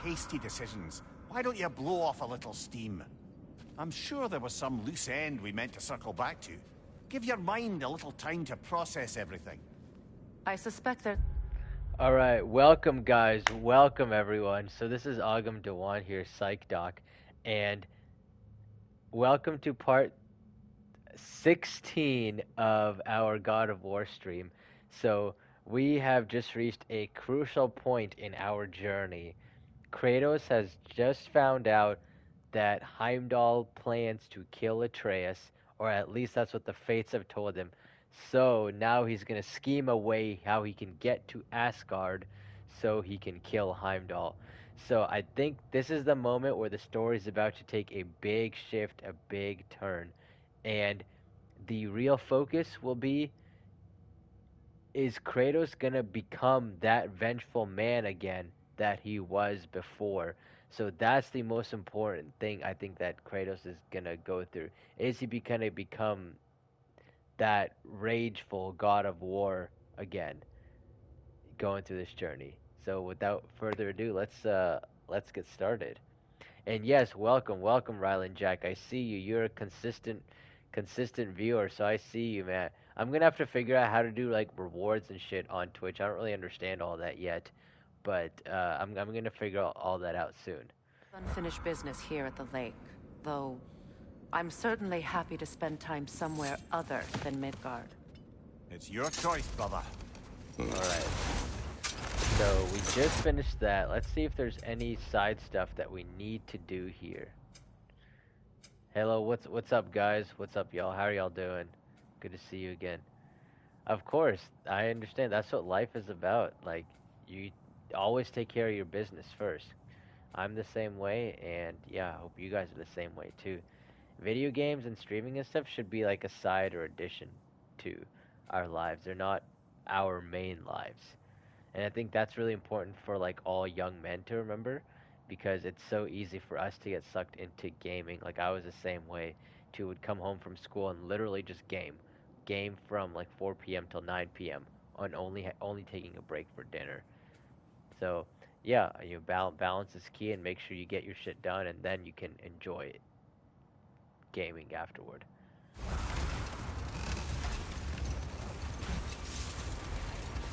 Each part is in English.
hasty decisions. Why don't you blow off a little steam? I'm sure there was some loose end we meant to circle back to. Give your mind a little time to process everything. I suspect that... Alright, welcome guys, welcome everyone. So this is Agam Dewan here, Psych Doc, and welcome to part 16 of our God of War stream. So we have just reached a crucial point in our journey. Kratos has just found out that Heimdall plans to kill Atreus, or at least that's what the fates have told him. So now he's going to scheme a way how he can get to Asgard so he can kill Heimdall. So I think this is the moment where the story is about to take a big shift, a big turn. And the real focus will be, is Kratos going to become that vengeful man again that he was before? So that's the most important thing I think that Kratos is going to go through. Is he going to become that rageful God of War again, going through this journey? So without further ado, let's get started. And yes, welcome Rylan Jack. I see you. You're a consistent viewer, so I see you, man. I'm gonna have to figure out how to do like rewards and shit on Twitch. I don't really understand all that yet, but I'm gonna figure all that out soon. Unfinished business here at the lake, though I'm certainly happy to spend time somewhere other than Midgard. It's your choice, brother. Alright. So we just finished that. Let's see if there's any side stuff that we need to do here. Hello, what's up guys? What's up y'all? How are y'all doing? Good to see you again. Of course, I understand. That's what life is about. Like, you always take care of your business first. I'm the same way, and yeah, I hope you guys are the same way too. Video games and streaming and stuff should be like a side or addition to our lives. They're not our main lives. And I think that's really important for like all young men to remember, because it's so easy for us to get sucked into gaming. Like I was the same way too. Would come home from school and literally just game from like 4 p.m. till 9 p.m. on only taking a break for dinner. So yeah, balance is key, and make sure you get your shit done, and then you can enjoy gaming afterward.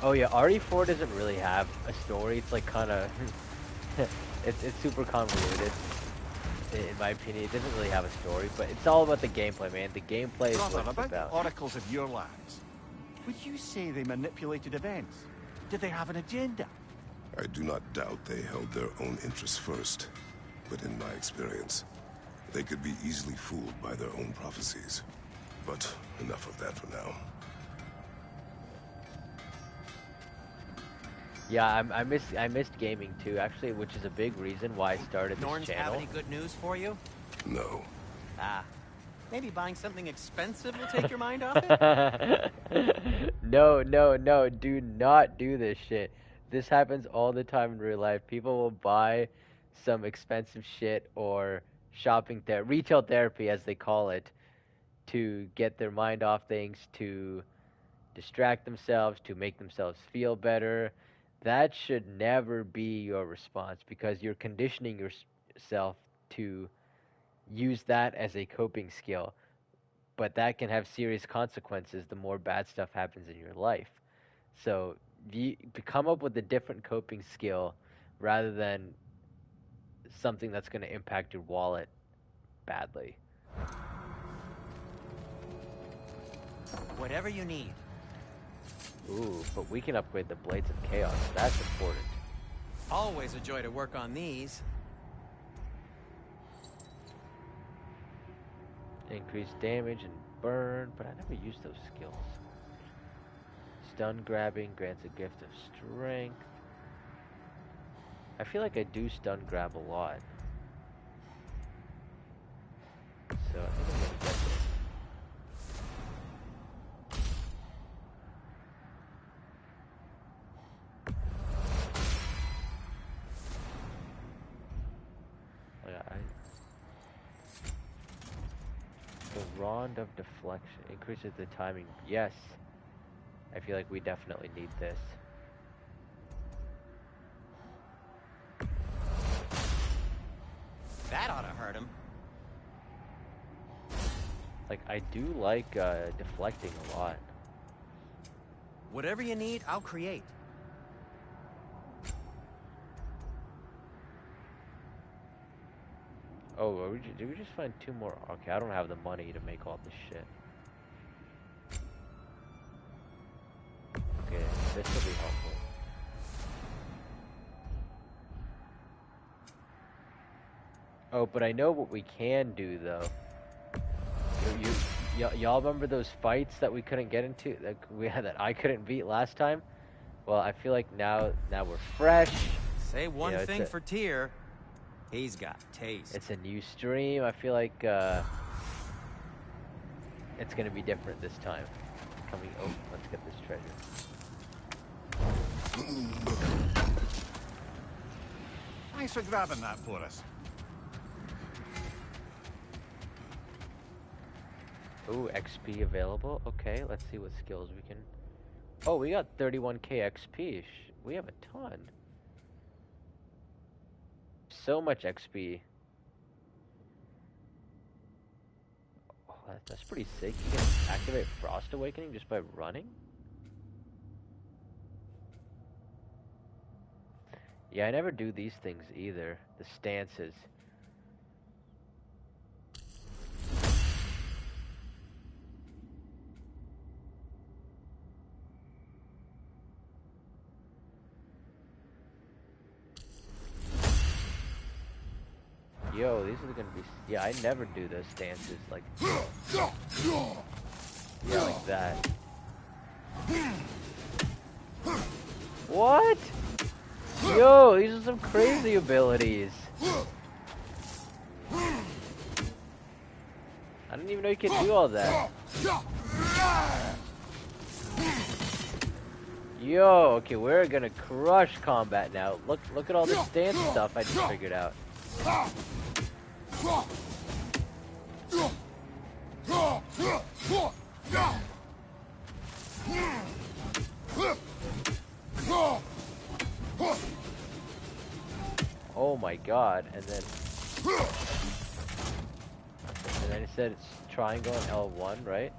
Oh yeah, RE4 doesn't really have a story. It's like kind of, it's super convoluted, in my opinion. It doesn't really have a story, but it's all about the gameplay, man. The gameplay is what it's about. The oracles of your lands. Would you say they manipulated events? Did they have an agenda? I do not doubt they held their own interests first, but in my experience, they could be easily fooled by their own prophecies. But enough of that for now. Yeah, I missed gaming too, actually, which is a big reason why I started this Norns channel. have any good news for you? No. Ah, maybe buying something expensive will take your mind off it? No, do not do this shit. This happens all the time in real life. People will buy some expensive shit or retail therapy as they call it, to get their mind off things, to distract themselves, to make themselves feel better. That should never be your response, because you're conditioning yourself to use that as a coping skill. But that can have serious consequences the more bad stuff happens in your life. So to come up with a different coping skill rather than something that's going to impact your wallet badly. Whatever you need. Ooh, but we can upgrade the Blades of Chaos. That's important. Always a joy to work on these. Increase damage and burn, but I never used those skills. Stun grabbing grants a gift of strength. I feel like I do stun grab a lot. So I think I'm gonna get this. The Rod of Deflection increases the timing. Yes. I feel like we definitely need this. hurt him. Like, I do like deflecting a lot. Whatever you need, I'll create. Oh, did we just find 2 more? Okay, I don't have the money to make all this shit. Okay, this will be helpful. Oh, but I know what we can do, though. Y'all remember those fights that we couldn't get into, that I couldn't beat last time? Well, I feel like now we're fresh. Say one thing for Tyr, he's got taste. It's a new stream. I feel like it's gonna be different this time. Oh, let's get this treasure. Thanks for grabbing that for us. Ooh, XP available. Okay, let's see what skills we can... Oh, we got 31k XP. We have a ton. So much XP. Oh, that's pretty sick. You can activate Frost Awakening just by running? Yeah, I never do these things either. The stances. Yo, these are gonna be... Yeah, I never do those stances, like... Yeah, like that. What? Yo, these are some crazy abilities. I didn't even know you could do all that. Yo, okay, we're gonna crush combat now. Look at all the stance stuff I just figured out. Oh my god, and then it said it's triangle and L1, right?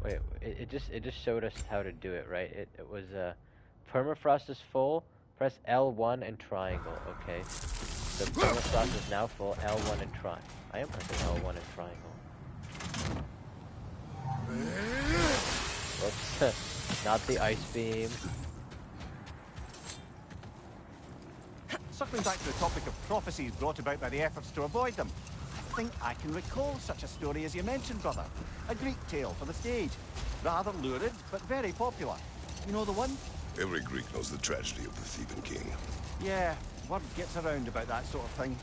Wait, it just showed us how to do it, right? It was permafrost is full, press L1 and triangle, okay. So permafrost is now full, L1 and triangle. I am pressing L1 and triangle. Whoops, not the ice beam. Circling back to the topic of prophecies brought about by the efforts to avoid them, I think I can recall such a story as you mentioned, brother. A Greek tale for the stage. Rather lurid, but very popular. You know the one? Every Greek knows the tragedy of the Theban king. Yeah, word gets around about that sort of thing.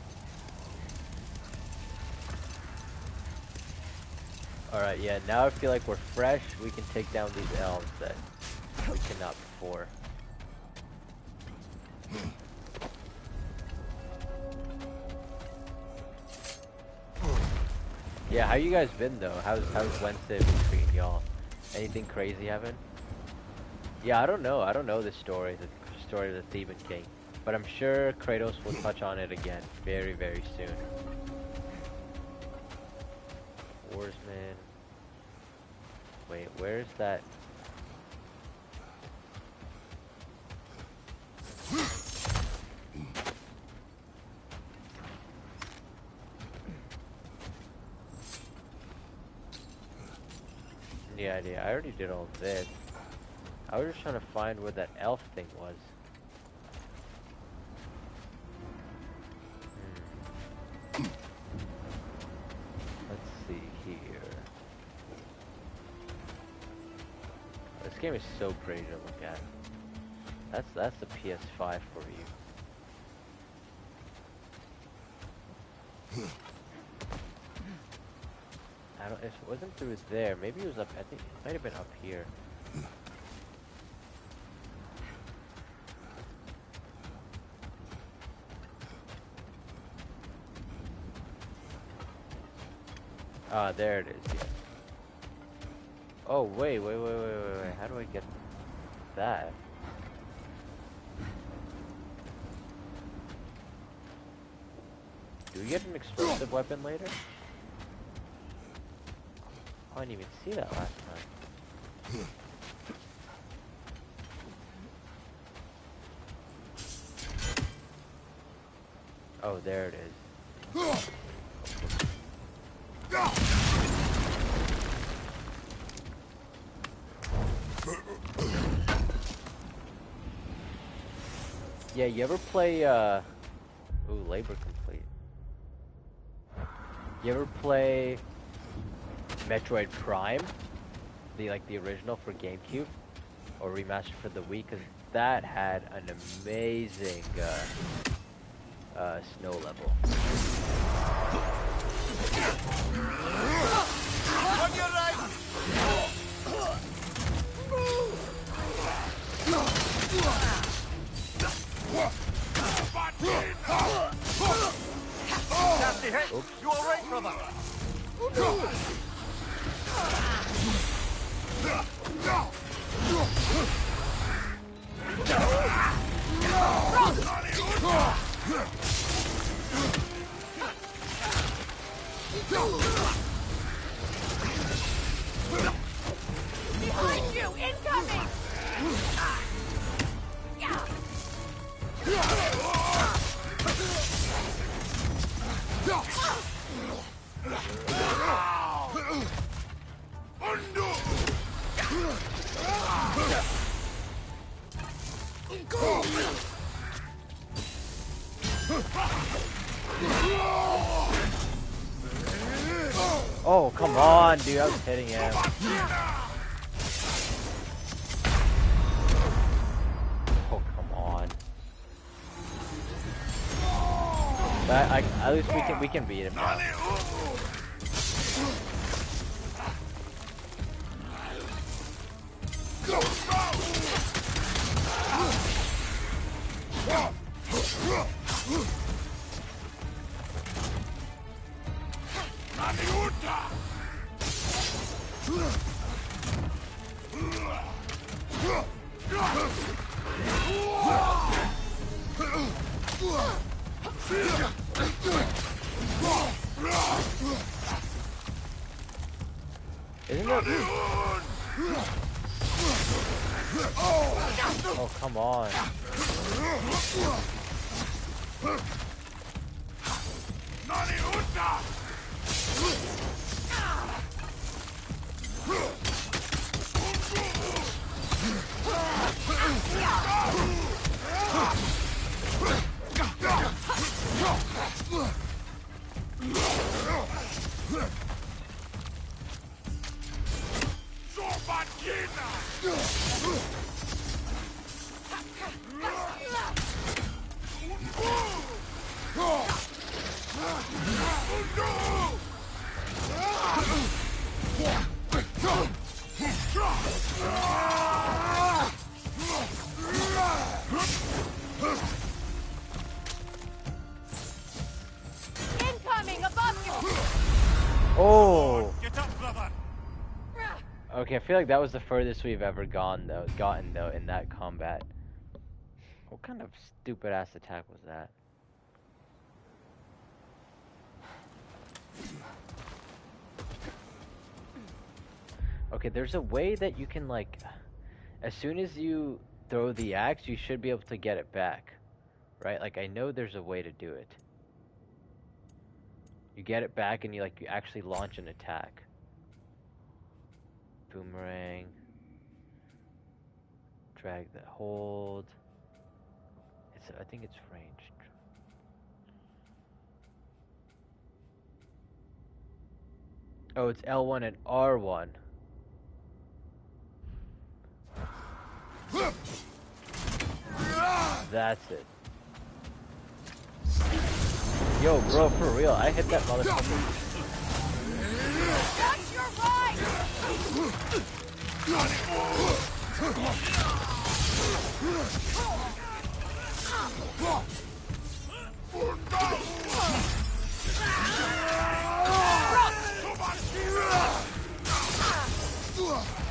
Alright, yeah, now I feel like we're fresh. We can take down these elves that we cannot before. Yeah, how you guys been though? How's Wednesday been treating y'all? Anything crazy happen? Yeah, I don't know. I don't know the story of the Theban king. But I'm sure Kratos will touch on it again very, very soon. Warsman. Wait, where's that? Yeah, I already did all this. I was just trying to find where that elf thing was. Let's see here. This game is so pretty to look at. That's the PS5 for you. It wasn't through there. Maybe it was up. I think it might have been up here. Ah, there it is. Yeah. Oh, wait. How do I get that? Do we get an explosive weapon later? Oh, I didn't even see that last time. Oh, there it is. Yeah, you ever play, ooh, labor complete. You ever play Metroid Prime? The original for GameCube? Or remastered for the Wii? Because that had an amazing, snow level. On your right! Nasty hit! Oops. You alright, brother? Behind you! Incoming! Oh, come on, dude. I was hitting him. Oh, come on. But at least we can beat him now. Isn't it? Oh, come on. Incoming above you! Oh! Get up, brother! Okay, I feel like that was the furthest we've ever gotten though in that combat. What kind of stupid ass attack was that? Okay, there's a way that you can as soon as you throw the axe, you should be able to get it back. Right? Like, I know there's a way to do it. You get it back and you actually launch an attack. Boomerang. Drag the hold. I think it's ranged. Oh, it's L1 and R1. That's it. Yo, bro, for real, I hit that motherfucker. Watch your right!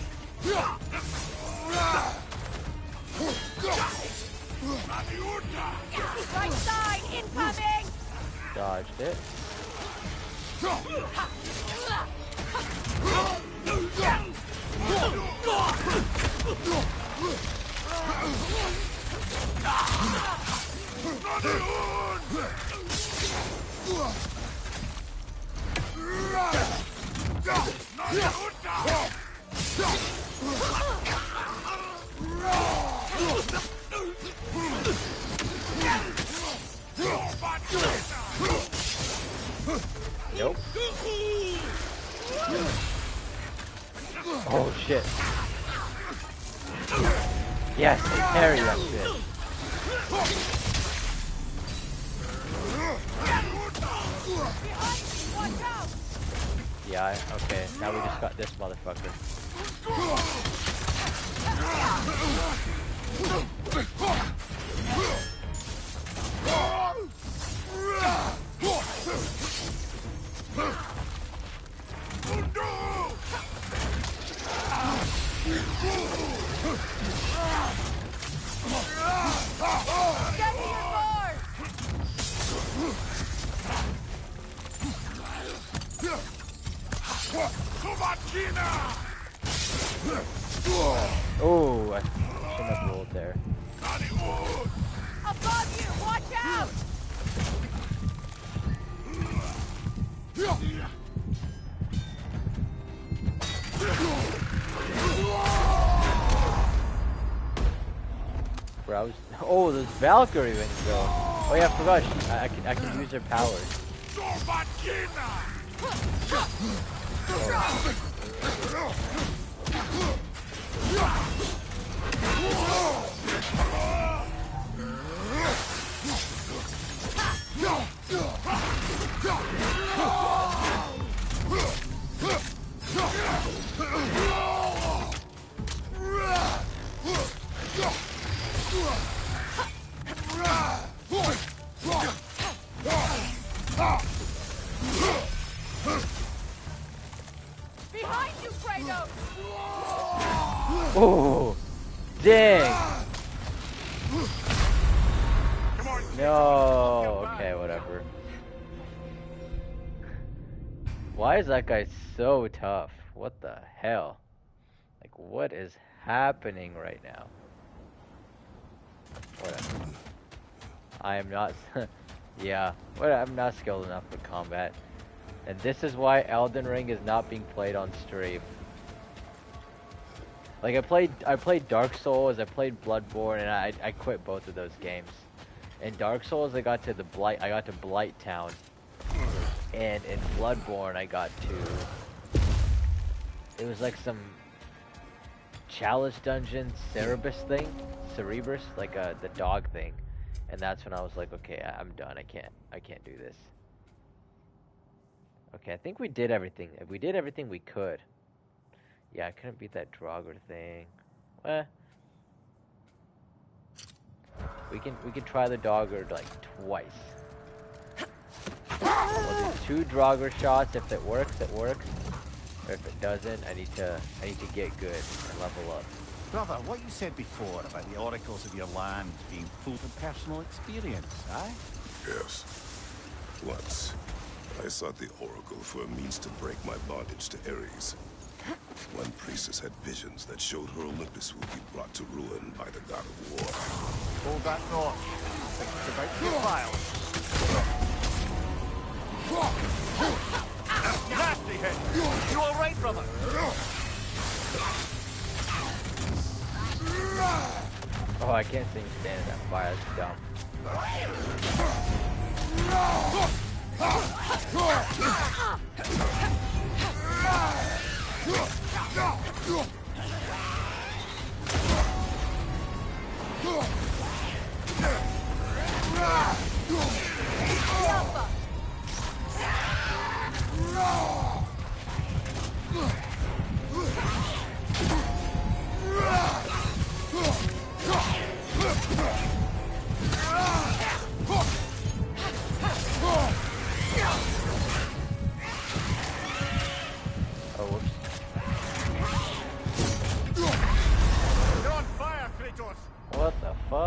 it. Nope. Oh shit. Yes, parry that shit. Yeah, okay, now we just got this motherfucker. Oh, I shouldn't have rolled there. Above you, watch out! Bro, I was, oh, there's Valkyrie wings though. Oh yeah, I forgot. I can use her powers. Behind you, Kratos! Oh, dang! No, okay, whatever. Why is that guy so tough? What the hell? Like, what is happening right now? Whatever. I am not... yeah, I'm not skilled enough with combat. And this is why Elden Ring is not being played on stream. Like, I played Dark Souls, I played Bloodborne, and I quit both of those games. In Dark Souls, I got to Blight Town. And in Bloodborne, I got to... It was like some... Chalice Dungeon Cerebus thing? Cerebrus? Like the dog thing. And that's when I was like, okay, I'm done. I can't do this. Okay, I think we did everything. We did everything we could. Yeah, I couldn't beat that Draugr thing. We can try the Draugr like twice. We'll do 2 Draugr shots. If it works, it works. Or if it doesn't, I need to get good and level up. Brother, what you said before about the oracles of your land being full of personal experience, aye? Yes. Once, I sought the oracle for a means to break my bondage to Ares. One priestess had visions that showed her Olympus would be brought to ruin by the god of war. Hold that thought. I think it's about to get wild. Nasty hit! You alright, brother? Oh, I can't see him stand in that fire. That's dumb. Oh, whoops. You're on fire, Kratos! What the fuck?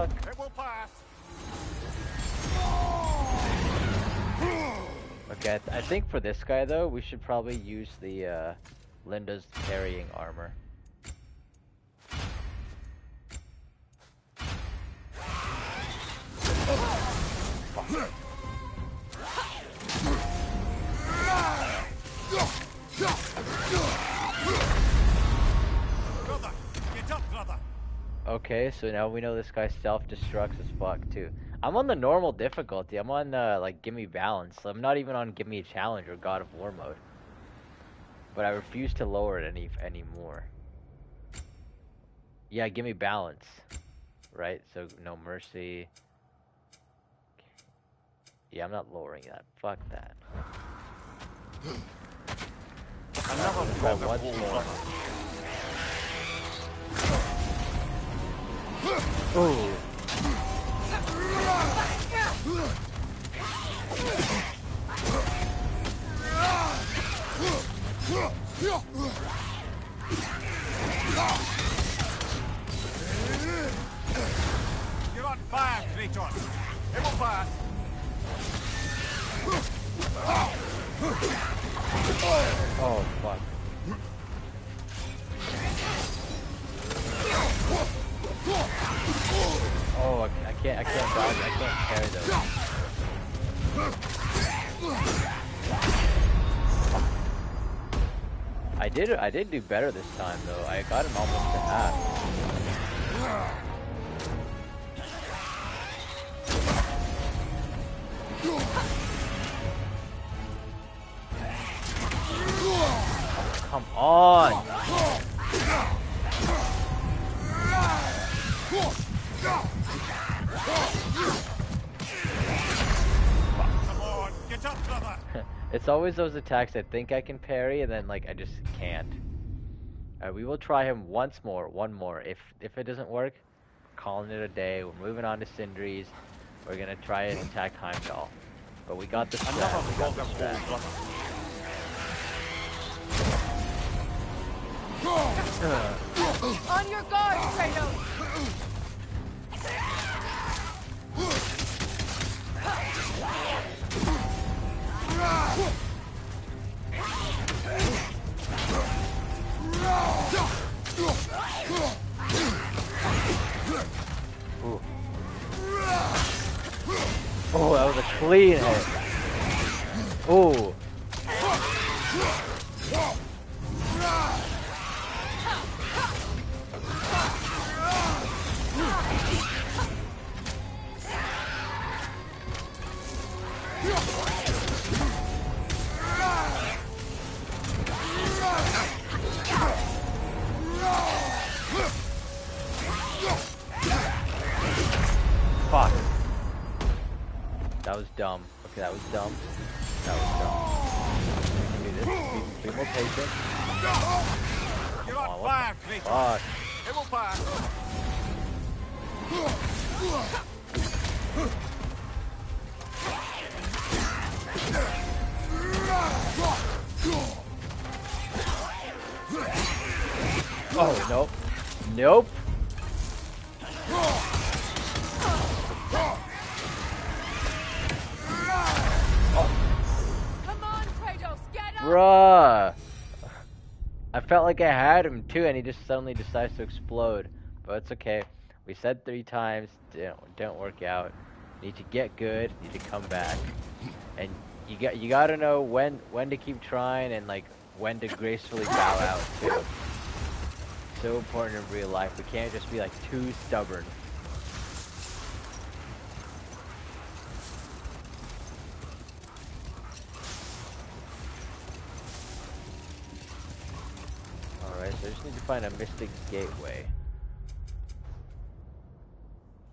Yeah, I think for this guy though, we should probably use the Linda's carrying armor. Brother, get up, brother. Okay, so now we know this guy self-destructs as fuck too. I'm on the normal difficulty. I'm on like gimme balance. So I'm not even on gimme a challenge or God of War mode. But I refuse to lower it anymore. Yeah, gimme balance. Right? So no mercy. Yeah, I'm not lowering that. Fuck that. Another Try God of once War, more. brother. Ooh. You're on fire, Kratos. It will pass. Oh fuck. Oh, I can't dodge. I can't carry those. I did do better this time though. I got him almost to half. Come on! Come on, get up, brother. It's always those attacks I think I can parry and then like I just can't. Alright, we will try him once more, one more. If it doesn't work, calling it a day. We're moving on to Sindri's. We're gonna try and attack Heimdall. But we got the strat. Another We got God the of War, strat. brother. On your guard, Kratos! Ooh. Oh, that was a clean hit. Ooh. Fuck. That was dumb. Okay, that was dumb. That was dumb. We can do this. Be more patient. You're Oh, on what fire, the Kratos. fuck? It will pass. Oh, nope. Nope. Come on, Kratos, get up! Bruh. I felt like I had him too, and he just suddenly decides to explode. But it's okay. We said 3 times, don't work out. Need to get good. Need to come back. And you gotta know when to keep trying and like when to gracefully bow out too. So important in real life. We can't just be like too stubborn. Alright, so I just need to find a mystic gateway.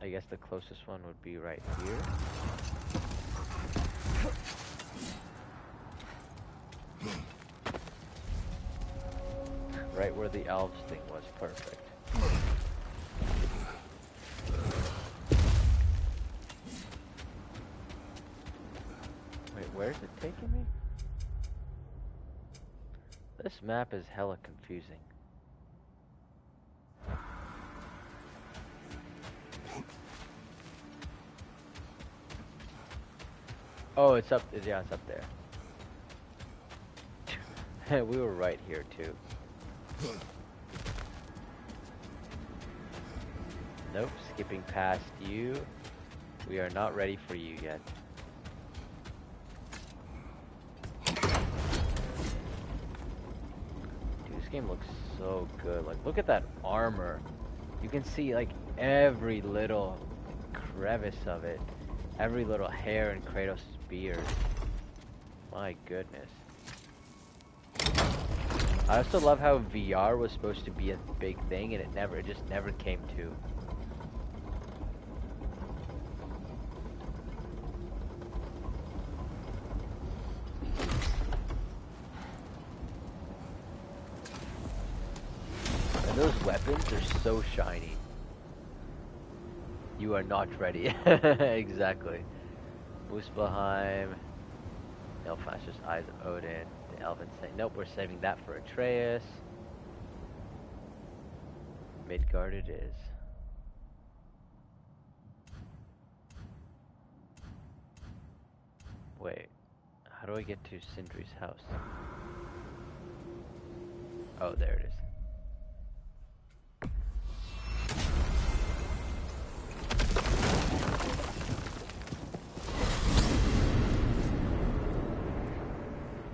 I guess the closest one would be right here. Right where the elves thing was. Perfect. Wait, where's it taking me? This map is hella confusing. Oh, it's up. Yeah, it's up there. We were right here too. Nope, skipping past you. We are not ready for you yet. Dude, this game looks so good. Like, look at that armor. You can see like every little crevice of it, every little hair in Kratos' beard. My goodness. I also love how VR was supposed to be a big thing and it just never came to. And those weapons are so shiny. You are not ready. Exactly. Muspelheim. Nilfgaard's Eyes of Odin. The Elven say, nope, we're saving that for Atreus. Midgard it is. Wait, how do I get to Sindri's house? Oh, there it is.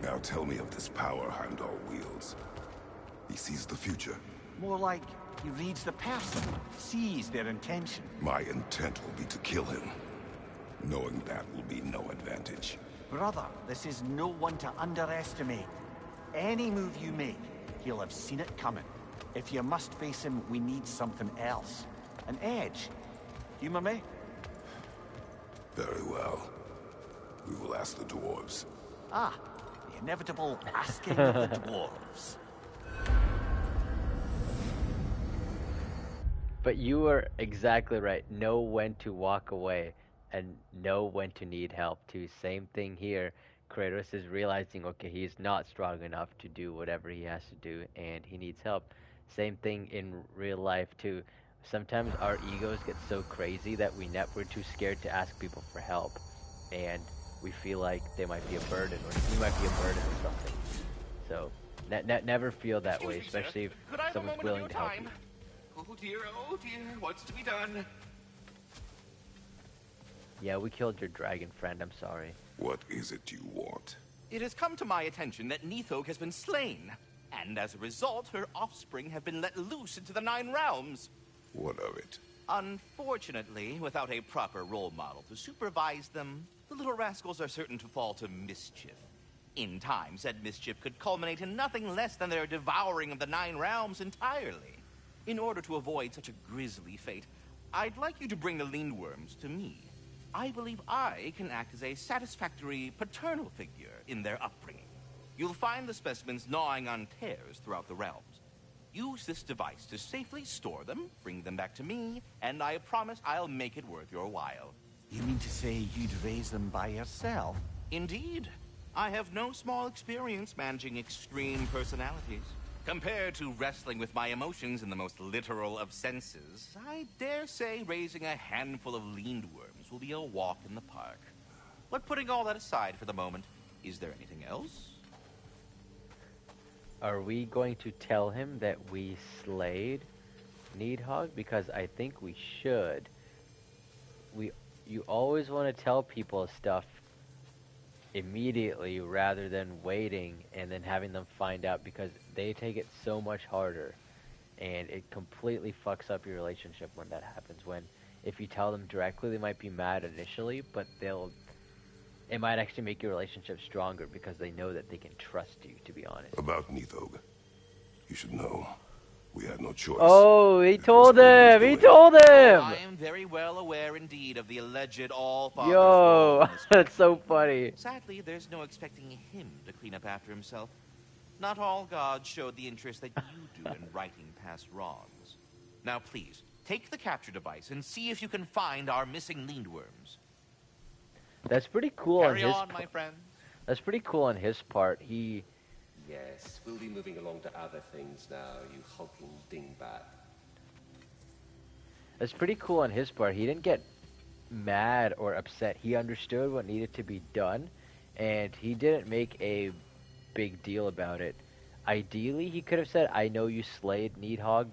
Now tell me of this power Heimdall wields. He sees the future. More like he reads the person, sees their intention. My intent will be to kill him. Knowing that will be no advantage. Brother, this is no one to underestimate. Any move you make, he'll have seen it coming. If you must face him, we need something else. An edge. Humor me? Very well. We will ask the dwarves. Ah, the inevitable asking of the dwarves. But you were exactly right. Know when to walk away and know when to need help too. Same thing here. Kratos is realizing, okay, he's not strong enough to do whatever he has to do and he needs help. Same thing in real life too. Sometimes our egos get so crazy that we're too scared to ask people for help. And we feel like they might be a burden or we might be a burden or something. So never feel that way, especially if someone's willing to help you. Oh dear, what's to be done? Yeah, we killed your dragon friend, I'm sorry. What is it you want? It has come to my attention that Nidhogg has been slain, and as a result, her offspring have been let loose into the Nine Realms. What of it? Unfortunately, without a proper role model to supervise them, the little rascals are certain to fall to mischief. In time, said mischief could culminate in nothing less than their devouring of the Nine Realms entirely. In order to avoid such a grisly fate, I'd like you to bring the Lindworms to me. I believe I can act as a satisfactory paternal figure in their upbringing. You'll find the specimens gnawing on tears throughout the realms. Use this device to safely store them, bring them back to me, and I promise I'll make it worth your while. You mean to say you'd raise them by yourself? Indeed. I have no small experience managing extreme personalities. Compared to wrestling with my emotions in the most literal of senses, I dare say raising a handful of Lindworms will be a walk in the park. But putting all that aside for the moment, is there anything else? Are we going to tell him that we slayed Nidhogg? Because I think we should. You always want to tell people stuff immediately rather than waiting and then having them find out, because they take it so much harder and it completely fucks up your relationship when that happens. When if you tell them directly, they might be mad initially, but it might actually make your relationship stronger because they know that they can trust you, to be honest. About Nidhogg. You should know. We had no choice. Oh, he told him! He told him! I am very well aware indeed of the alleged all-father's role Yo, in this that's so funny. Sadly, there's no expecting him to clean up after himself. Not all gods showed the interest that you do in righting past wrongs. Now please, take the capture device and see if you can find our missing Lindworms. That's pretty cool Carry on, my friend. That's pretty cool on his part. Yes, we'll be moving along to other things now, you hulking dingbat. That's pretty cool on his part. He didn't get mad or upset. He understood what needed to be done, and he didn't make a big deal about it. Ideally, he could have said, I know you slayed Nidhogg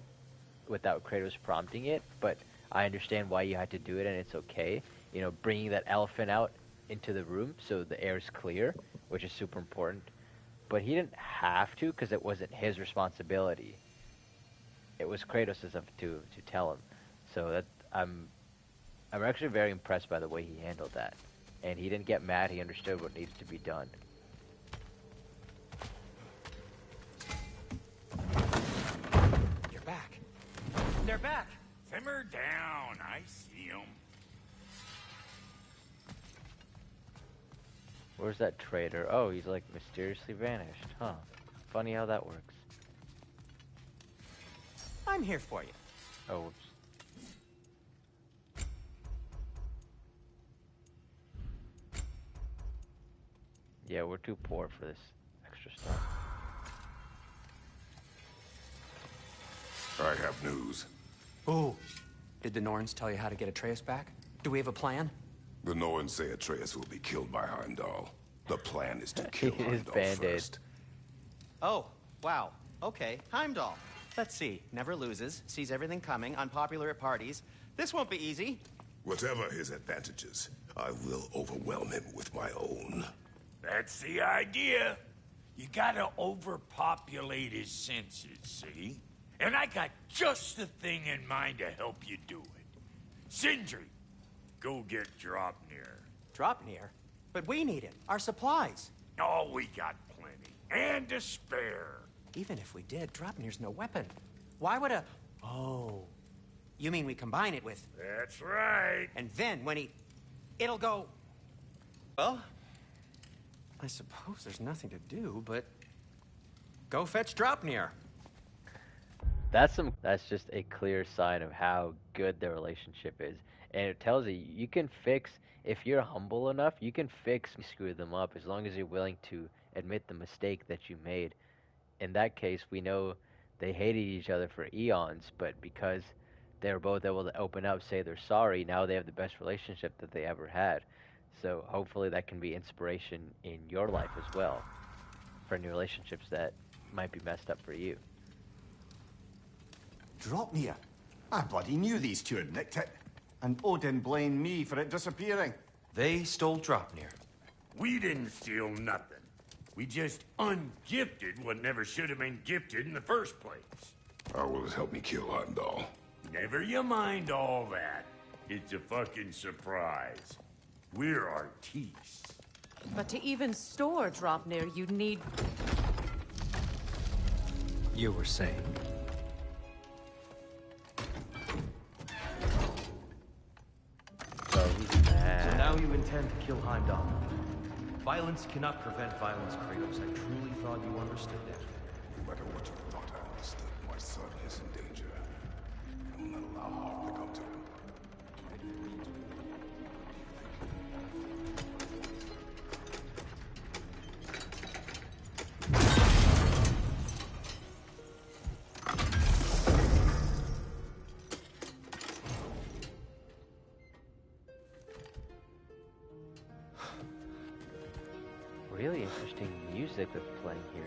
without Kratos prompting it, but I understand why you had to do it and it's okay. You know, bringing that elephant out into the room so the air is clear, which is super important. But he didn't have to because it wasn't his responsibility. It was Kratos' to tell him. So that I'm actually very impressed by the way he handled that. And he didn't get mad, he understood what needs to be done. You're back. They're back. Simmer down. I see them. Where's that traitor? Oh, he's like mysteriously vanished. Huh. Funny how that works. I'm here for you. Oh, whoops. Yeah, we're too poor for this extra stuff. I have news. Ooh. Did the Norns tell you how to get Atreus back? Do we have a plan? The Norns say Atreus will be killed by Heimdall. The plan is to kill Heimdall first. Oh, wow. Okay, Heimdall. Let's see. Never loses, sees everything coming, unpopular at parties. This won't be easy. Whatever his advantages, I will overwhelm him with my own. That's the idea. You gotta overpopulate his senses, see? And I got just the thing in mind to help you do it. Sindri, go get Draupnir. Draupnir? But we need it. Our supplies. Oh, we got plenty. And to spare. Even if we did, Draupnir's no weapon. Why would a... Oh. You mean we combine it with... That's right. And then when he... It'll go... Well... I suppose there's nothing to do, but... Go fetch Draupnir. That's just a clear sign of how good their relationship is. And it tells you can fix, if you're humble enough, you can fix screw them up as long as you're willing to admit the mistake that you made. In that case, we know they hated each other for eons, but because they were both able to open up, say they're sorry, now they have the best relationship that they ever had. So hopefully that can be inspiration in your life as well, for any relationships that might be messed up for you. Draupnir. I bloody knew these two had nicked it. And Odin blamed me for it disappearing. They stole Draupnir. We didn't steal nothing. We just ungifted what never should have been gifted in the first place. How will it help me kill Heimdall? Never you mind all that. It's a fucking surprise. We're artistes. But to even store Draupnir, you'd need... You were saying? So he's mad. So now you intend to kill Heimdall. Violence cannot prevent violence, Kratos. I truly thought you understood that. No matter what you thought I understood, my son is in danger. I will not allow harm to come to him. Really interesting music that's playing here.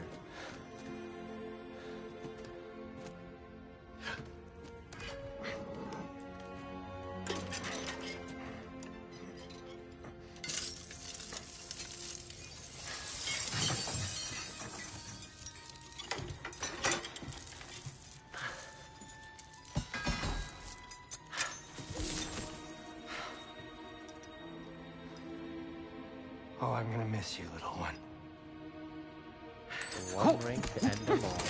Oh, I'm gonna miss you, little one. One ring to end them all.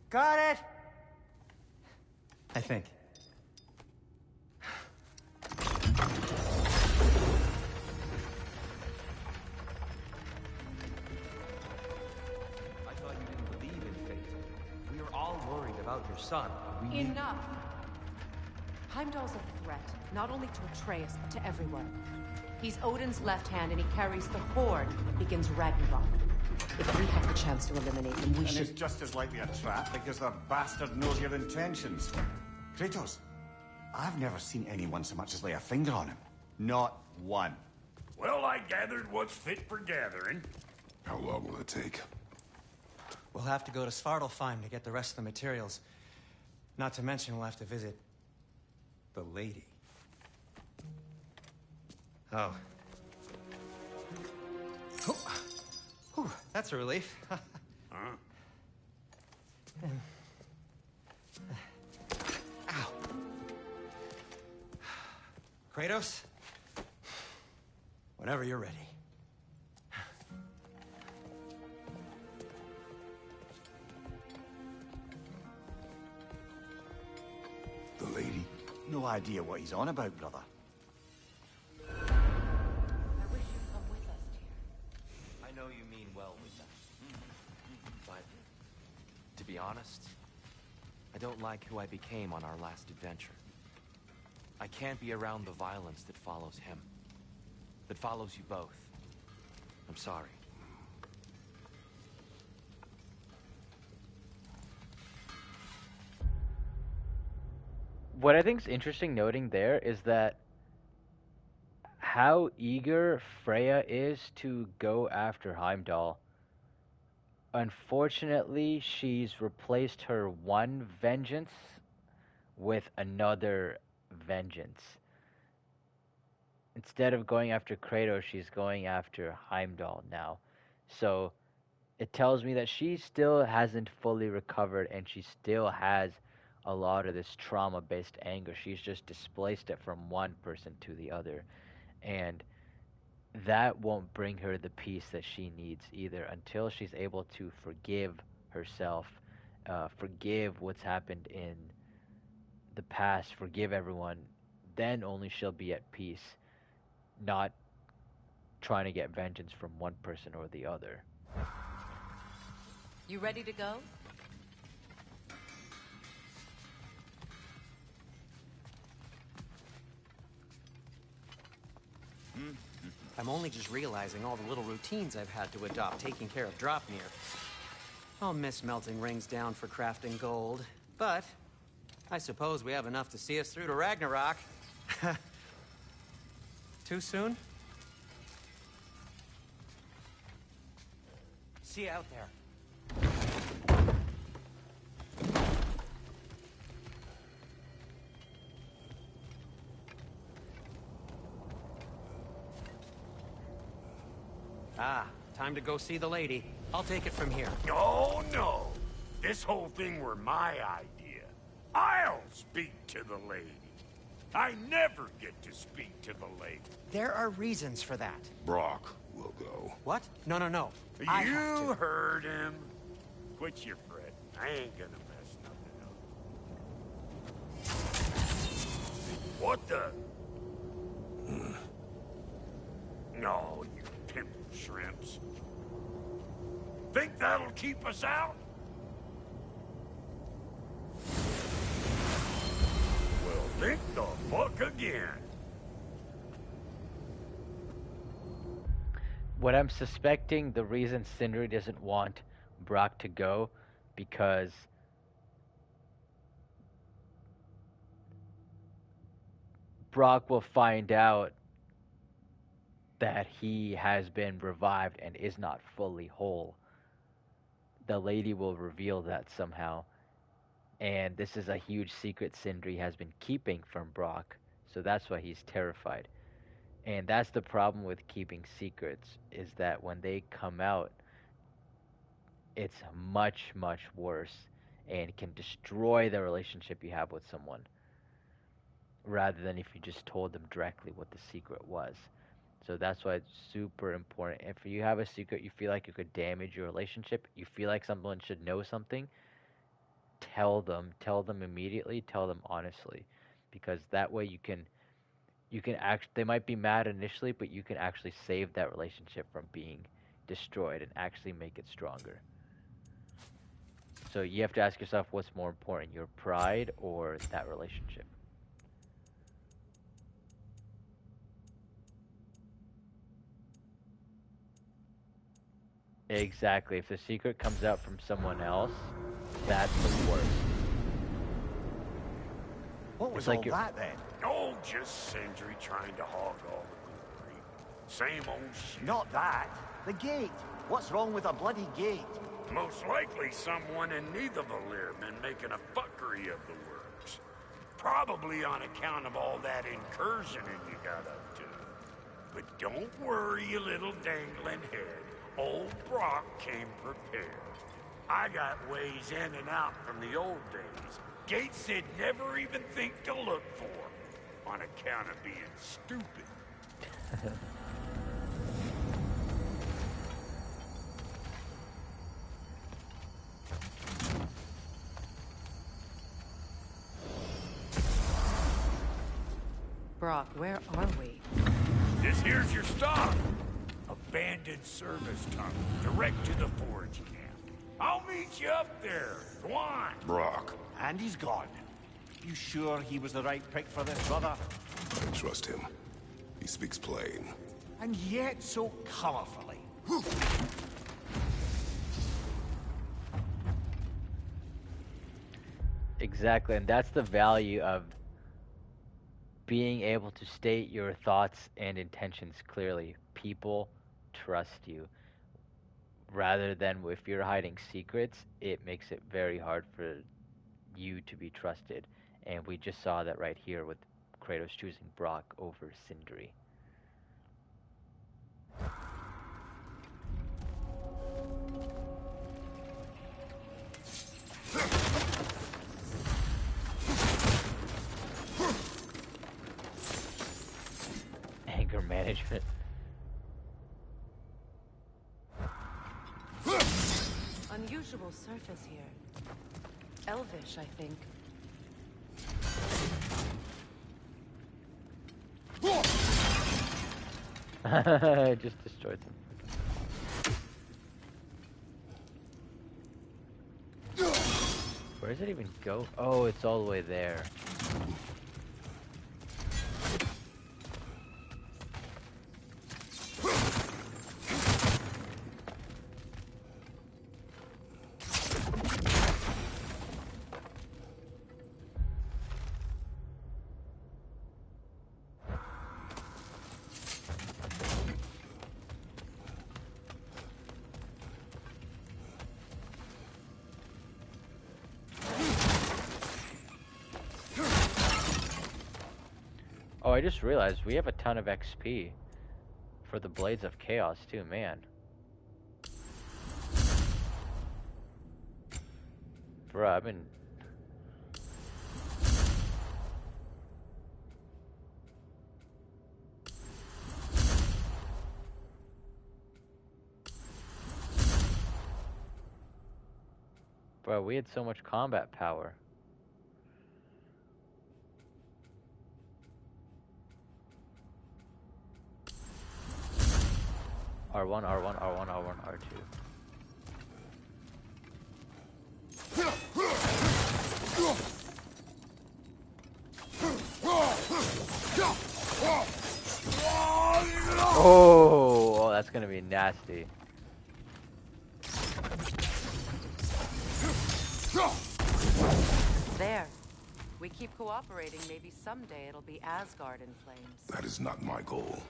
Got it! I think. I thought you didn't believe in fate. We were all worried about your son. We knew- Enough! Heimdall's a threat, not only to Atreus, but to everyone. He's Odin's left hand, and he carries the Horde that begins Ragnarok. If we have the chance to eliminate him, we And should... it's just as likely a trap because the bastard knows your intentions. Kratos, I've never seen anyone so much as lay a finger on him. Not one. Well, I gathered what's fit for gathering. How long will it take? We'll have to go to Svartalfheim to get the rest of the materials. Not to mention we'll have to visit the lady. Oh. Whew, that's a relief. Huh? Ow. Kratos? Whenever you're ready. The lady? No idea what he's on about, brother. I wish you'd come with us, dear. I know you mean well with them. But, to be honest, I don't like who I became on our last adventure. I can't be around the violence that follows him. That follows you both. I'm sorry. What I think is interesting noting there is that how eager Freya is to go after Heimdall. Unfortunately, she's replaced her one vengeance with another vengeance. Instead of going after Kratos, she's going after Heimdall now. So it tells me that she still hasn't fully recovered and she still has a lot of this trauma-based anger. She's just displaced it from one person to the other. And that won't bring her the peace that she needs either until she's able to forgive herself, forgive what's happened in the past, forgive everyone. Then only she'll be at peace, not trying to get vengeance from one person or the other. You ready to go? I'm only just realizing all the little routines I've had to adopt taking care of Draupnir. I'll miss melting rings down for crafting gold, but I suppose we have enough to see us through to Ragnarok. Too soon? See you out there. Ah, time to go see the lady. I'll take it from here. Oh, no. This whole thing were my idea. I'll speak to the lady. I never get to speak to the lady. There are reasons for that. Brok will go. What? No. You heard him. Quit your fretting. I ain't gonna mess nothing up. What the? No, you pimple shrimps. Think that'll keep us out? Well, think the fuck again. What I'm suspecting, the reason Sindri doesn't want Brok to go, because Brok will find out that he has been revived and is not fully whole. The lady will reveal that somehow. And this is a huge secret Sindri has been keeping from Brok, so that's why he's terrified. And that's the problem with keeping secrets, is that when they come out, it's much, much worse and can destroy the relationship you have with someone, rather than if you just told them directly what the secret was. So that's why it's super important. If you have a secret you feel like it could damage your relationship, you feel like someone should know something, tell them immediately, tell them honestly, because that way you can they might be mad initially, but you can actually save that relationship from being destroyed and actually make it stronger. So you have to ask yourself, what's more important, your pride or that relationship? Exactly. If the secret comes out from someone else, that's the worst. What was like all that then? Oh, just Sindri trying to hog all the glory. Same old shit. Not that. The gate. What's wrong with a bloody gate? Most likely someone in Nidhogg been making a fuckery of the works. Probably on account of all that incursioning you got up to. But don't worry, you little dangling head. Old Brok came prepared. I got ways in and out from the old days. Gates they'd never even think to look for, on account of being stupid. Brok, where are we? This here's your stop. Abandoned service tunnel, direct to the forge camp. I'll meet you up there. Go on. Brok, And he's gone. You sure he was the right pick for this, brother? I trust him. He speaks plain. And yet so colorfully. Exactly, and that's the value of being able to state your thoughts and intentions clearly. People trust you. Rather than if you're hiding secrets, it makes it very hard for you to be trusted. And we just saw that right here with Kratos choosing Brok over Sindri. Anger management. Unusual surface here. Elvish, I think. Just destroyed them. Where does it even go? Oh, it's all the way there. Oh, I just realized we have a ton of XP for the Blades of Chaos too, man. Bruh, I've been... Bro, we had so much combat power. R1, R1, R1, R1, R2. Oh, that's gonna be nasty. There. We keep cooperating, maybe someday it'll be Asgard in flames. That is not my goal.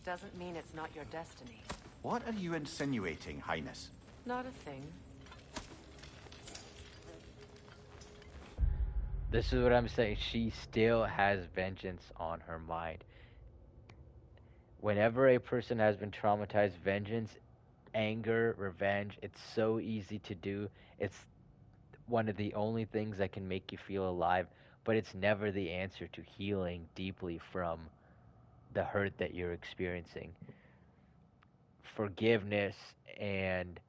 Doesn't mean it's not your destiny. What are you insinuating, Highness? Not a thing. This is what I'm saying. She still has vengeance on her mind. Whenever a person has been traumatized, vengeance, anger, revenge, it's so easy to do. It's one of the only things that can make you feel alive, but it's never the answer to healing deeply from the hurt that you're experiencing. Forgiveness and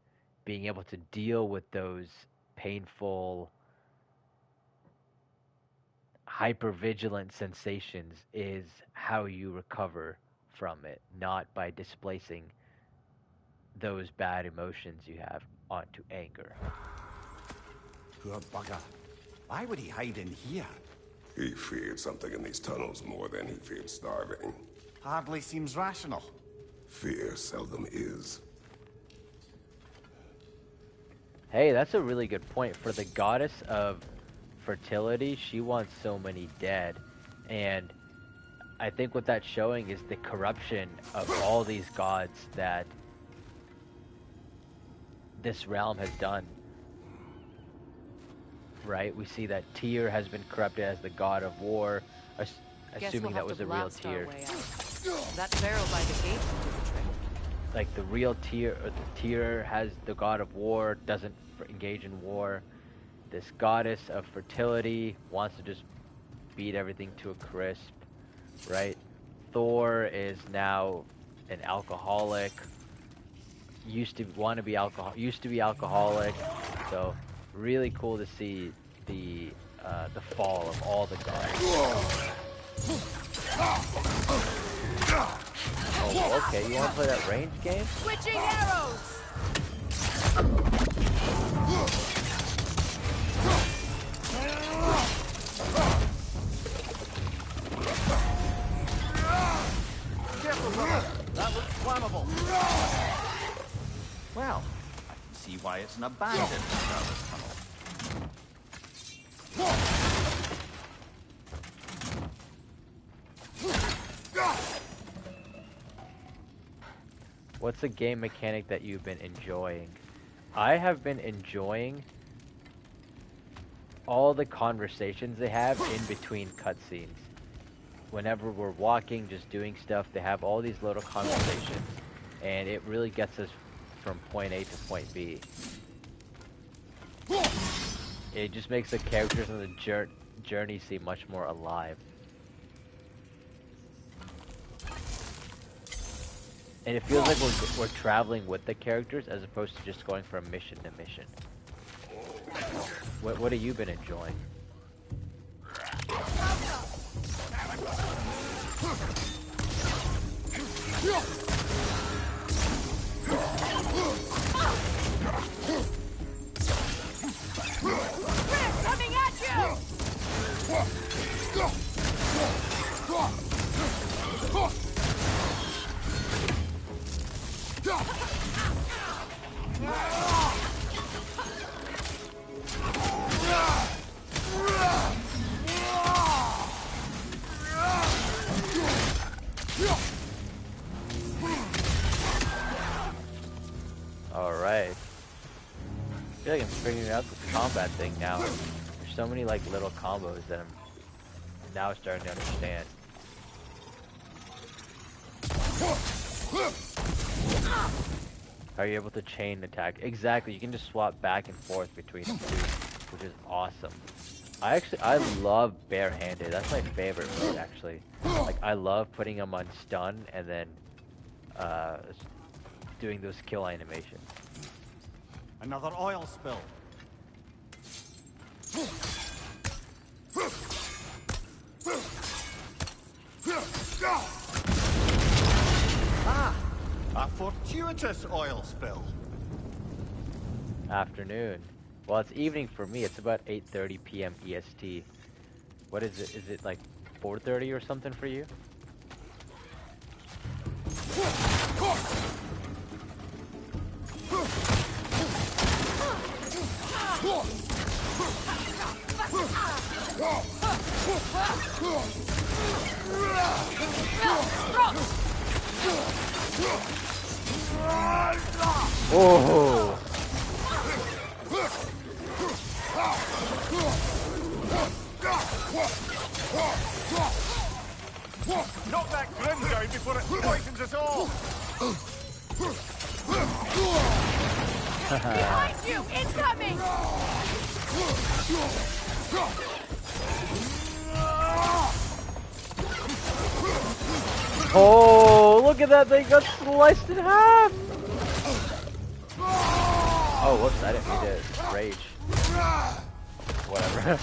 being able to deal with those painful, hypervigilant sensations is how you recover from it, not by displacing those bad emotions you have onto anger. Poor bugger. Why would he hide in here? He feared something in these tunnels more than he feared starving. Hardly seems rational. Fear seldom is. Hey, that's a really good point. For the goddess of fertility, she wants so many dead. And I think what that's showing is the corruption of all these gods that this realm has done. Right? We see that Tyr has been corrupted as the god of war, assuming that was a real Tyr. That barrel by the gate will do the trick. Like the real Tyr has the god of war, doesn't engage in war. This goddess of fertility wants to just beat everything to a crisp, right? Thor is now an alcoholic. Used to be alcoholic. So really cool to see the fall of all the gods. Oh, okay. You want to play that range game? Switching arrows. Careful, brother. That looks flammable. Well, I can see why it's an abandoned service tunnel. What's a game mechanic that you've been enjoying? I have been enjoying all the conversations they have in between cutscenes. Whenever we're walking, just doing stuff, they have all these little conversations, and it really gets us from point A to point B. It just makes the characters and the journey seem much more alive. And it feels like we're traveling with the characters as opposed to just going from mission to mission. What have you been enjoying? Coming at you! Alright. I feel like I'm figuring out this combat thing now. There's so many like little combos that I'm now starting to understand. How are you able to chain attack? Exactly, you can just swap back and forth between them two, which is awesome. I love barehanded. That's my favorite mode actually. Like I love putting them on stun and then doing those kill animations. Another oil spill. Ah, a fortuitous oil spill. Afternoon. Well, it's evening for me. It's about 8:30 p.m. EST. What is it? Is it like 4:30 or something for you? Oh! Knock that grim down before it poisons us all! Behind you! Incoming! Oh, look at that thing got sliced in half! Oh, whoops, I didn't mean to rage. Whatever.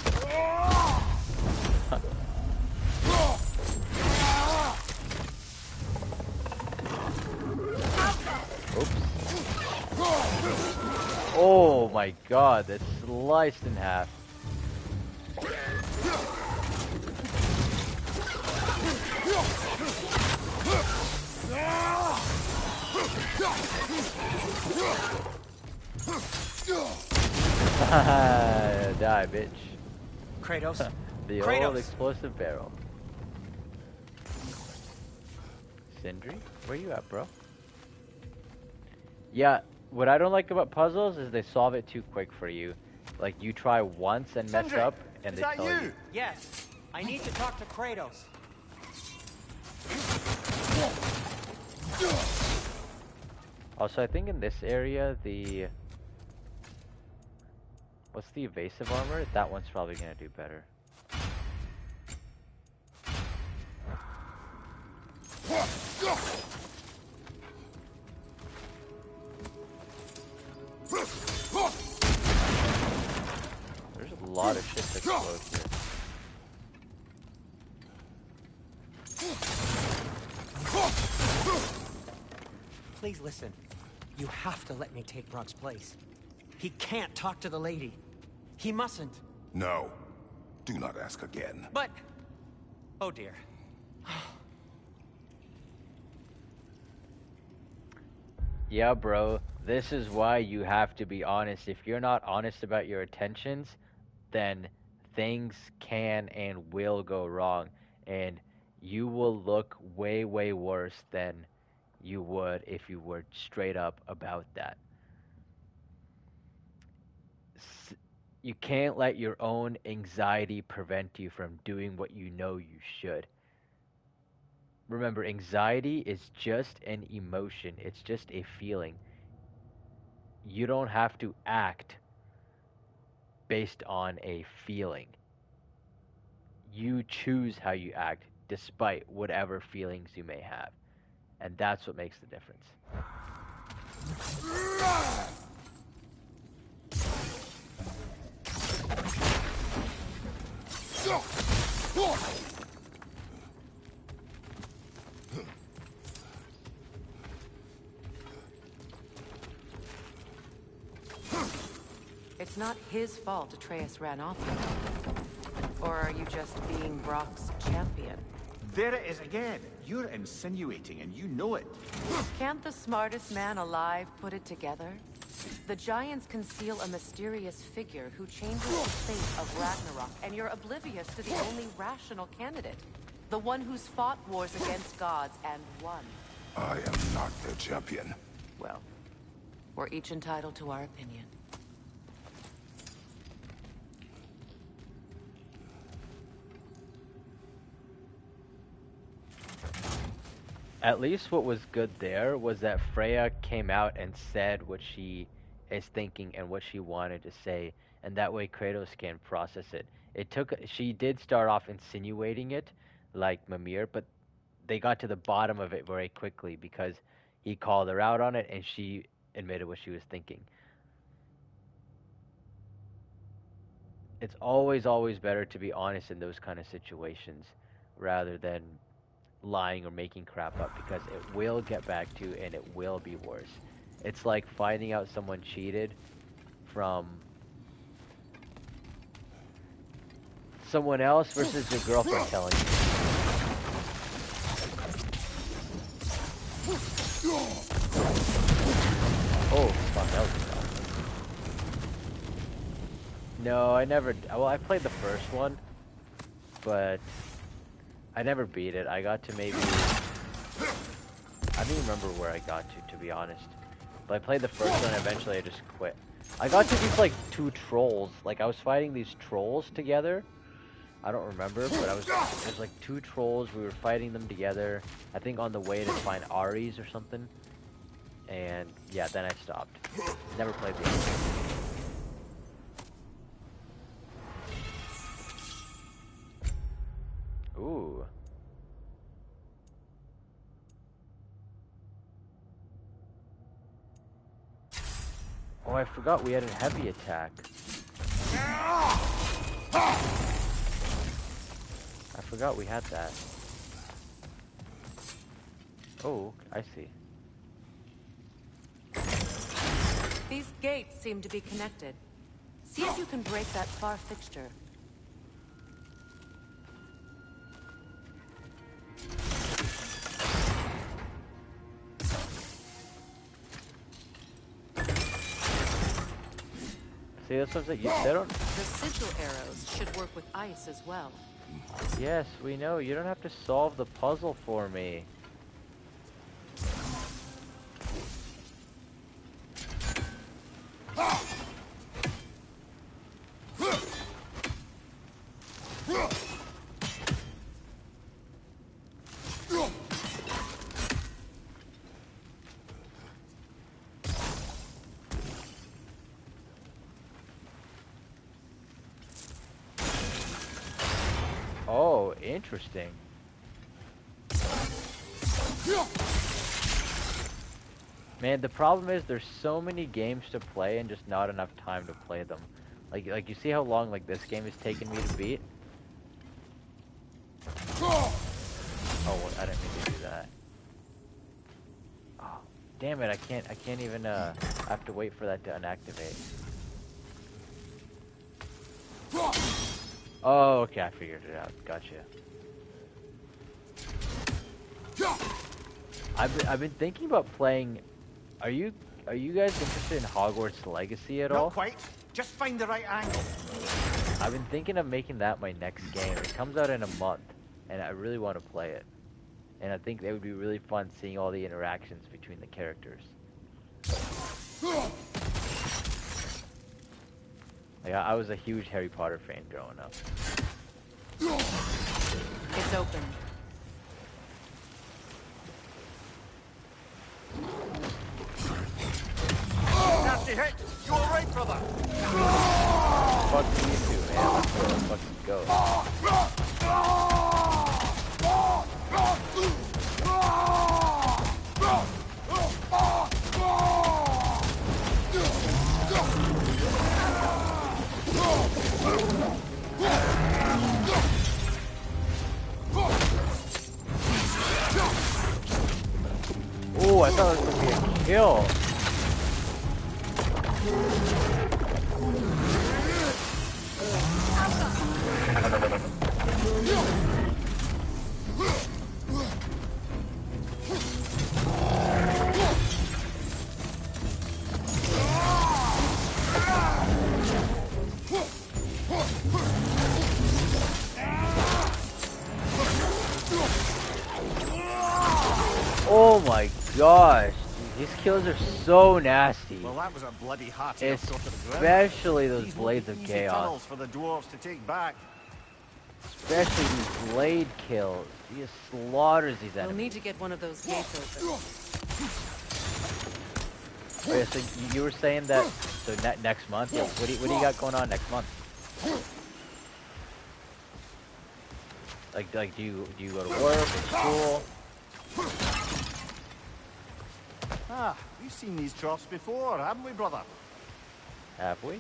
Oops. Oh my god, that's sliced in half. Die, bitch. Kratos. The Kratos. old explosive barrel. Sindri? Where you at, bro? Yeah, what I don't like about puzzles is they solve it too quick for you. Like, you try once and mess Sindri, up, and is they that tell you. Yes, I need to talk to Kratos. Also, I think in this area, the... What's the evasive armor? That one's probably gonna do better. There's a lot of shit to explode here. Please listen. You have to let me take Brok's place. He can't talk to the lady. He mustn't. No. Do not ask again. But... Oh dear. Yeah, bro. This is why you have to be honest. If you're not honest about your intentions, then things can and will go wrong. And you will look way, way worse than you would if you were straight up about that. You can't let your own anxiety prevent you from doing what you know you should. Remember, anxiety is just an emotion. It's just a feeling. You don't have to act based on a feeling. You choose how you act despite whatever feelings you may have. And that's what makes the difference. It's not his fault Atreus ran off with him. Or are you just being Brok's champion? There it is again. You're insinuating, and you know it. Can't the smartest man alive put it together? The giants conceal a mysterious figure who changes the fate of Ragnarok, and you're oblivious to the only rational candidate. The one who's fought wars against gods and won. I am not their champion. Well, we're each entitled to our opinion. At least what was good there was that Freya came out and said what she is thinking and what she wanted to say, and that way Kratos can process it. She did start off insinuating it, like Mimir, but they got to the bottom of it very quickly because he called her out on it and she admitted what she was thinking. It's always, always better to be honest in those kind of situations rather than lying or making crap up, because it will get back to you and it will be worse. It's like finding out someone cheated from someone else versus your girlfriend telling you. Oh, fuck, that was awesome. No, I never... Well, I played the first one, but I never beat it. I got to maybe... I don't even remember where I got to be honest. But I played the first one and eventually I just quit. I got to these, like, 2 trolls. Like, I was fighting these trolls together. I don't remember, but there's like 2 trolls. We were fighting them together. I think on the way to find Ares or something. And, yeah, then I stopped. Never played the game. Ooh. Oh, I forgot we had a heavy attack. I forgot we had that. Oh, I see. These gates seem to be connected. See if you can break that far fixture. See, that's what you said. The sigil arrows should work with ice as well. Yes, we know. You don't have to solve the puzzle for me. Oh, interesting. Man, the problem is there's so many games to play and just not enough time to play them. Like you see how long like this game is taking me to beat? Oh, well, I didn't mean to do that. Oh, damn it! I can't even. I have to wait for that to unactivate. Oh, okay, I figured it out. Gotcha. I've been thinking about playing. Are you guys interested in Hogwarts Legacy at all? Not quite. Just find the right angle. I've been thinking of making that my next game. It comes out in a month, and I really want to play it. And I think it would be really fun seeing all the interactions between the characters. Like, I was a huge Harry Potter fan growing up. It's open. Nasty hit! You alright, brother? Fuck you two, man. Let's fucking go. Oh, I thought it was gonna be a kill. Oh my gosh, dude, these kills are so nasty. Well, that was a bloody hearty sort of grim. Especially those These blades won't of be easy chaos. tunnels for the dwarves to take back. Especially these blade kills. He just slaughters these We'll enemies. need to get one of those gates open. Oh yeah, so you were saying that, so next month? Yeah, what do you got going on next month? Like do you go to work, school? Ah, we've seen these troughs before, haven't we, brother? Have we?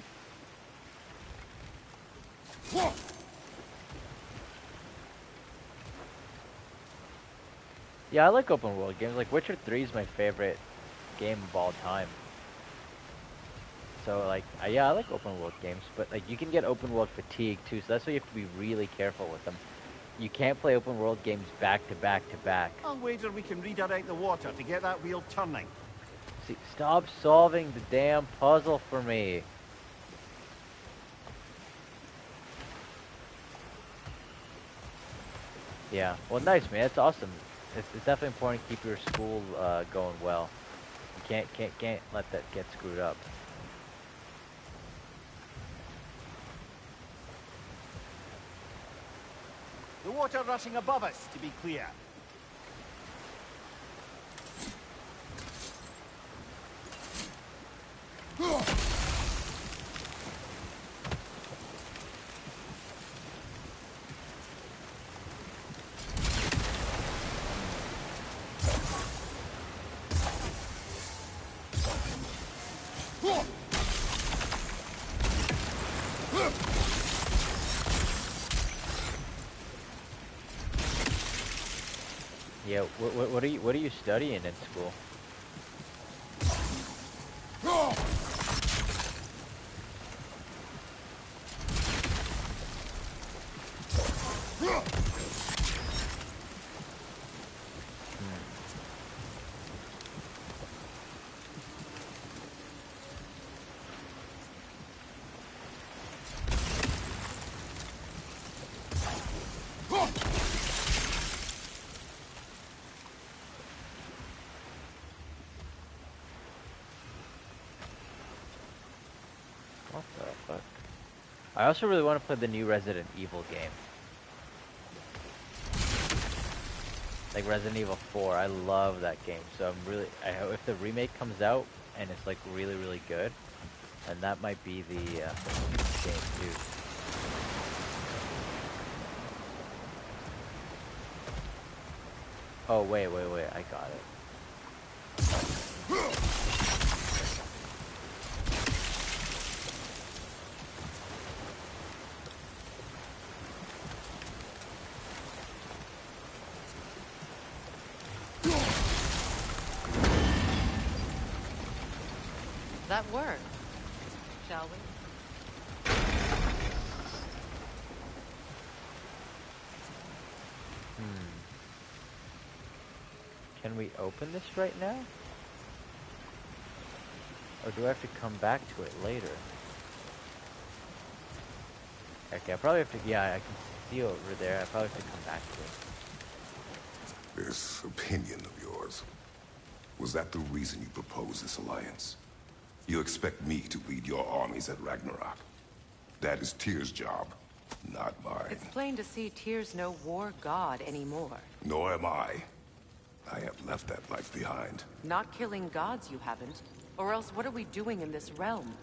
Yeah, I like open world games. Like Witcher 3 is my favorite game of all time. So like, yeah, I like open world games, but like you can get open world fatigue too. So that's why you have to be really careful with them. You can't play open world games back to back to back. I'll wager we can redirect the water to get that wheel turning. See, stop solving the damn puzzle for me. Yeah, well, nice, man. It's awesome. It's definitely important to keep your school going well. You can't let that get screwed up. The water rushing above us, to be clear. Yeah, what are you studying in school? What the fuck? I also really want to play the new Resident Evil game. Like Resident Evil 4, I love that game. So I hope if the remake comes out and it's like really, really good, then that might be the game too. Oh, wait, I got it. That work, shall we? Can we open this right now? Or do I have to come back to it later? Okay, I probably have to, yeah, I can see over there. I probably have to come back to it. This opinion of yours, was that the reason you proposed this alliance? You expect me to lead your armies at Ragnarok? That is Tyr's job, not mine. It's plain to see Tyr's no war god anymore. Nor am I. I have left that life behind. Not killing gods, you haven't. Or else what are we doing in this realm?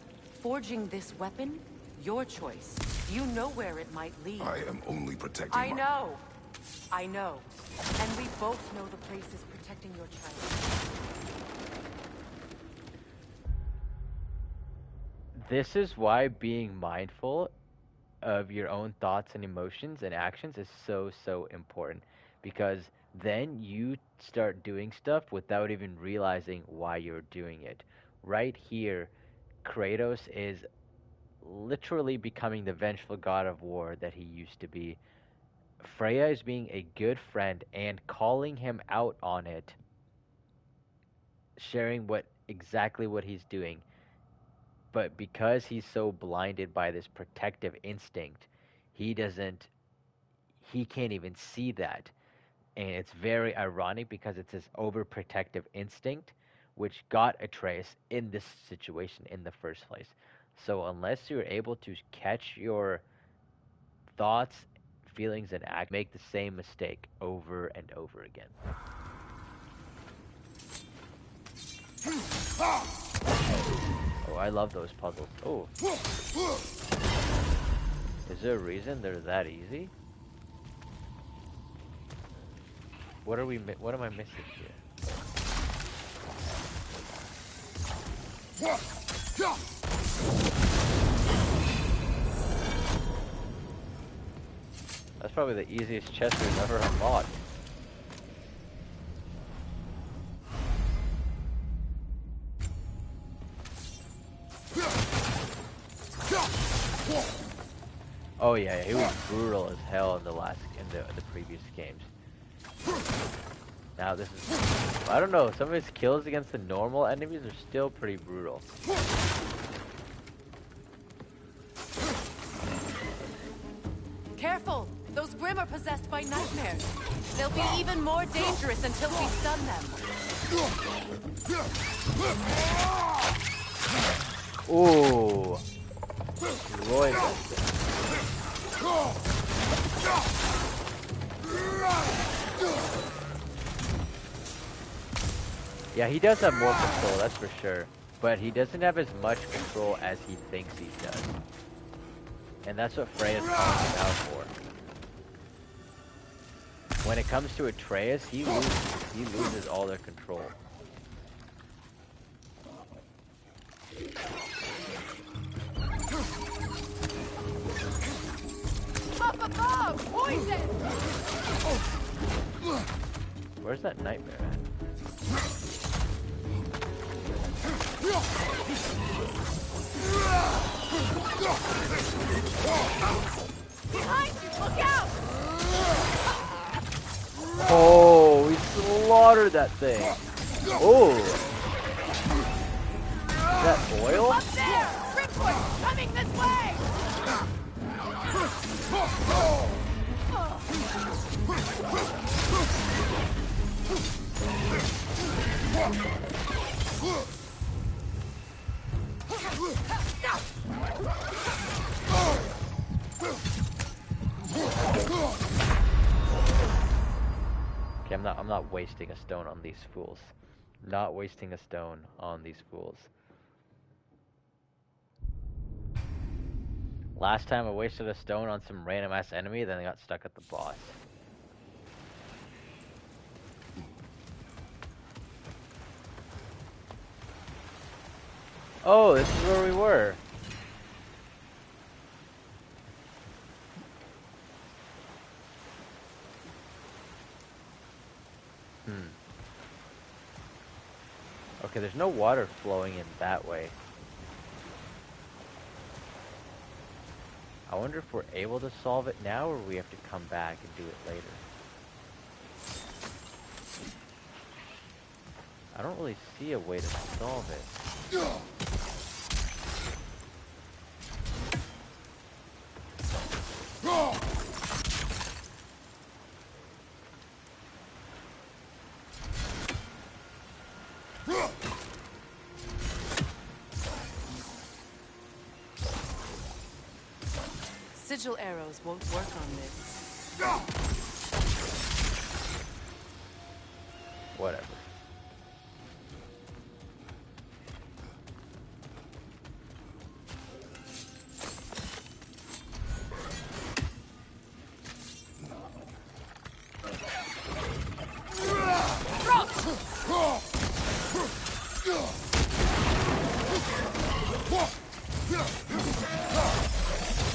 Forging this weapon? Your choice. You know where it might lead. I am only protecting I know. And we both know the place is protecting your child. This is why being mindful of your own thoughts and emotions and actions is so important. Because then you start doing stuff without even realizing why you're doing it. Right here, Kratos is literally becoming the vengeful god of war that he used to be. Freya is being a good friend and calling him out on it, sharing exactly what he's doing. But because he's so blinded by this protective instinct, he can't even see that. And it's very ironic because it's his overprotective instinct which got Atreus in this situation in the first place. So unless you're able to catch your thoughts, feelings, and act, make the same mistake over and over again. Oh, I love those puzzles. Oh. Is there a reason they're that easy? What am I missing here? That's probably the easiest chest we've ever unlocked. Oh yeah, he was brutal as hell in the previous games. Now this is, I don't know, some of his kills against the normal enemies are still pretty brutal. Careful! Those Grim are possessed by nightmares. They'll be even more dangerous until we stun them. Ooh. Roy. Yeah, he does have more control, that's for sure. But he doesn't have as much control as he thinks he does. And that's what Freya's calling him out for. When it comes to Atreus, he loses all their control. Up above! Poison! Where's that nightmare at? Behind you! Look out! Oh, he slaughtered that thing. Oh. Is that oil? Up there! Ripcord coming this way! Okay, I'm not wasting a stone on these fools. Not wasting a stone on these fools. Last time I wasted a stone on some random ass enemy, then I got stuck at the boss. Oh, this is where we were. Okay, there's no water flowing in that way. I wonder if we're able to solve it now, or we have to come back and do it later. I don't really see a way to solve it. Sigil arrows won't work on this. Whatever.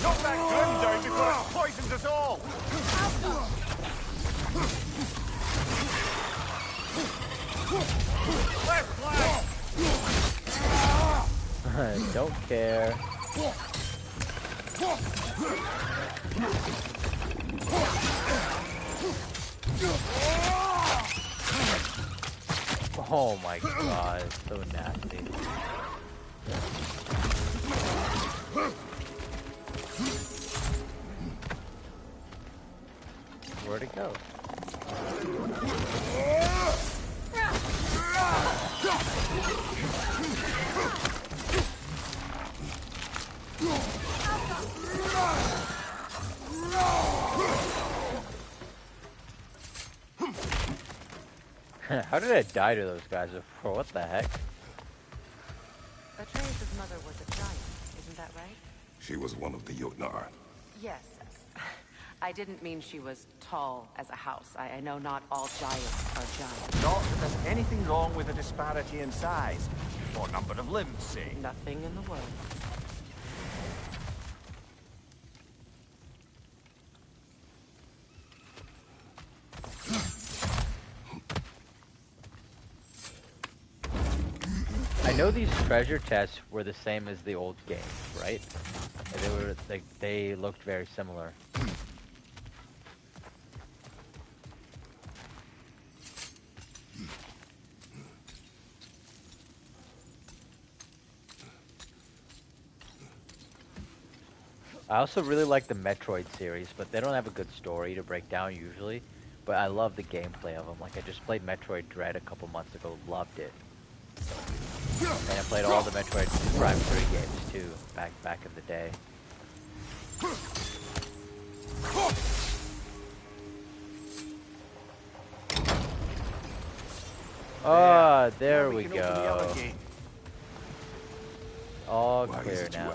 Knock that gun down before it poisons us all! Left flank! Don't care. Oh my god, it's so nasty. Where'd it go? How did I die to those guys before? What the heck? Atreus' mother was a giant, isn't that right? She was one of the Jotnar. Yes. I didn't mean she was tall as a house. I know not all giants are giants. Not that there's anything wrong with a disparity in size, or number of limbs, say. Nothing in the world. I know these treasure chests were the same as the old game, right? They looked very similar. I also really like the Metroid series, but they don't have a good story to break down usually. But I love the gameplay of them. Like, I just played Metroid Dread a couple months ago, loved it. And I played all the Metroid Prime 3 games too, back in the day. Ah, there we go. All clear now.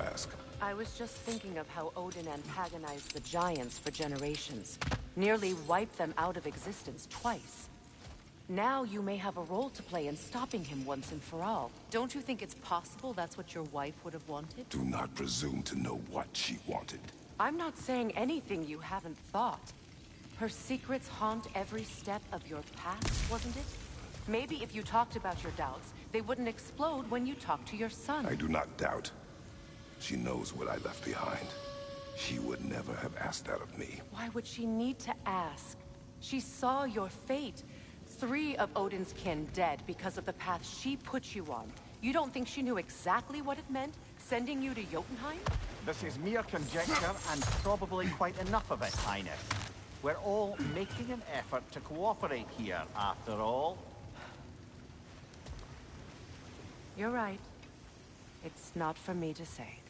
I was just thinking of how Odin antagonized the giants for generations. Nearly wiped them out of existence twice. Now you may have a role to play in stopping him once and for all. Don't you think it's possible that's what your wife would have wanted? Do not presume to know what she wanted. I'm not saying anything you haven't thought. Her secrets haunt every step of your path, wasn't it? Maybe if you talked about your doubts, they wouldn't explode when you talked to your son. I do not doubt. She knows what I left behind. She would never have asked that of me. Why would she need to ask? She saw your fate. 3 of Odin's kin dead because of the path she put you on. You don't think she knew exactly what it meant, sending you to Jotunheim? This is mere conjecture, and probably quite enough of it, Highness. We're all making an effort to cooperate here, after all. You're right. It's not for me to say.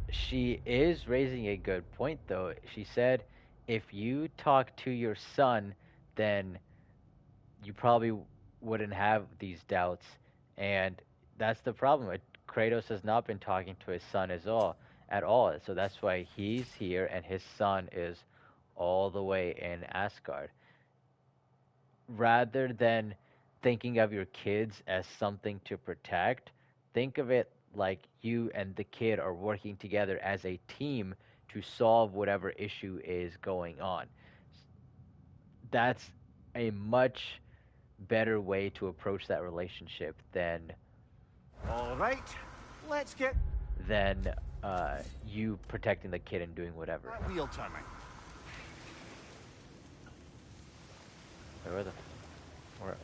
She is raising a good point, though. She said, if you talk to your son, then you probably wouldn't have these doubts. And that's the problem. Kratos has not been talking to his son at all. So that's why he's here, and his son is all the way in Asgard. Rather than thinking of your kids as something to protect. Think of it like you and the kid are working together as a team to solve whatever issue is going on. That's a much better way to approach that relationship All right, let's get than you protecting the kid and doing whatever. that wheel turning. Wait, where?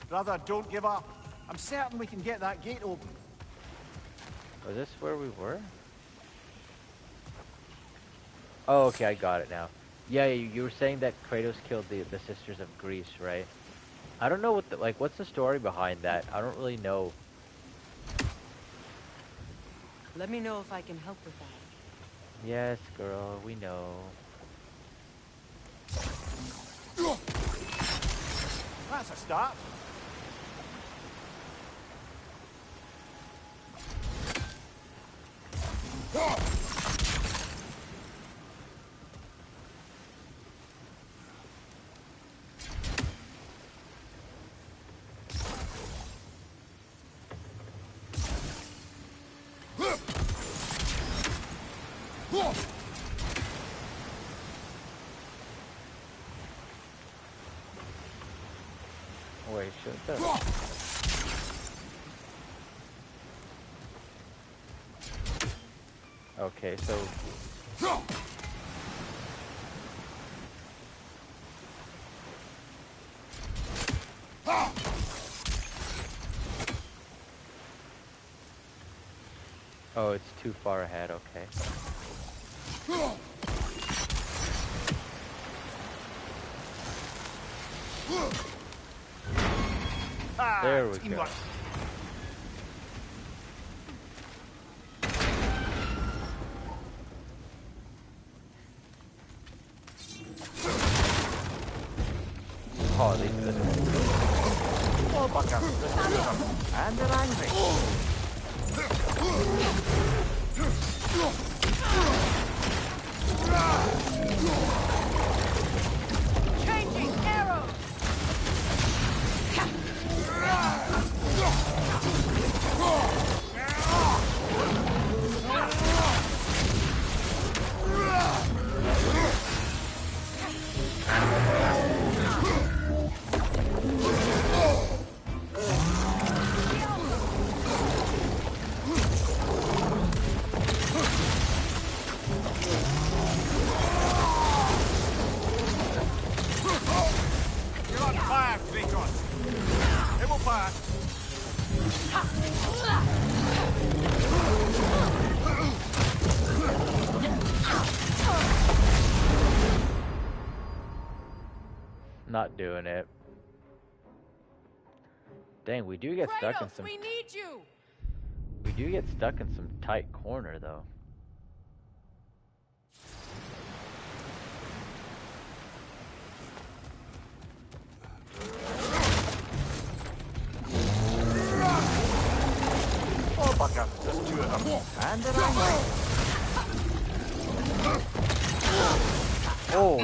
Brother, don't give up. I'm certain we can get that gate open. Was this where we were? Oh, okay, I got it now. Yeah, you were saying that Kratos killed the sisters of Greece, right? I don't know what's the story behind that? I don't really know. Let me know if I can help with that. Yes, girl, we know. That's a start. Wait, shut up. Okay, so oh, it's too far ahead, okay. There we go. Oh, these are Oh, buck up. And they're angry. Changing arrows! You're on fire, Kratos. It will pass. not doing it. Dang, we do get stuck in some... we need you! We do get stuck in some tight corner, though. Oh, buck up. There's two of them. And they're angry. Oh!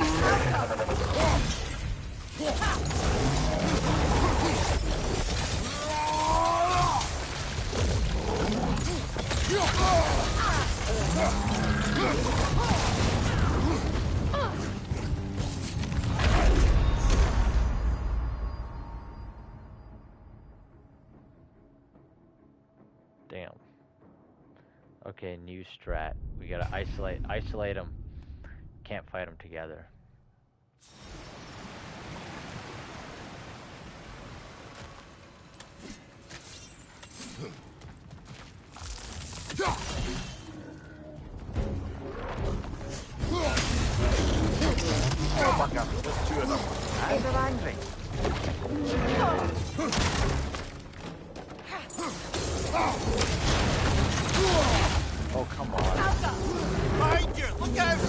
Damn. Okay, new strat. We gotta isolate them. Can't fight them together. Oh, buck up. There's two of them. And they're angry. Oh, come on. Behind you! Look out!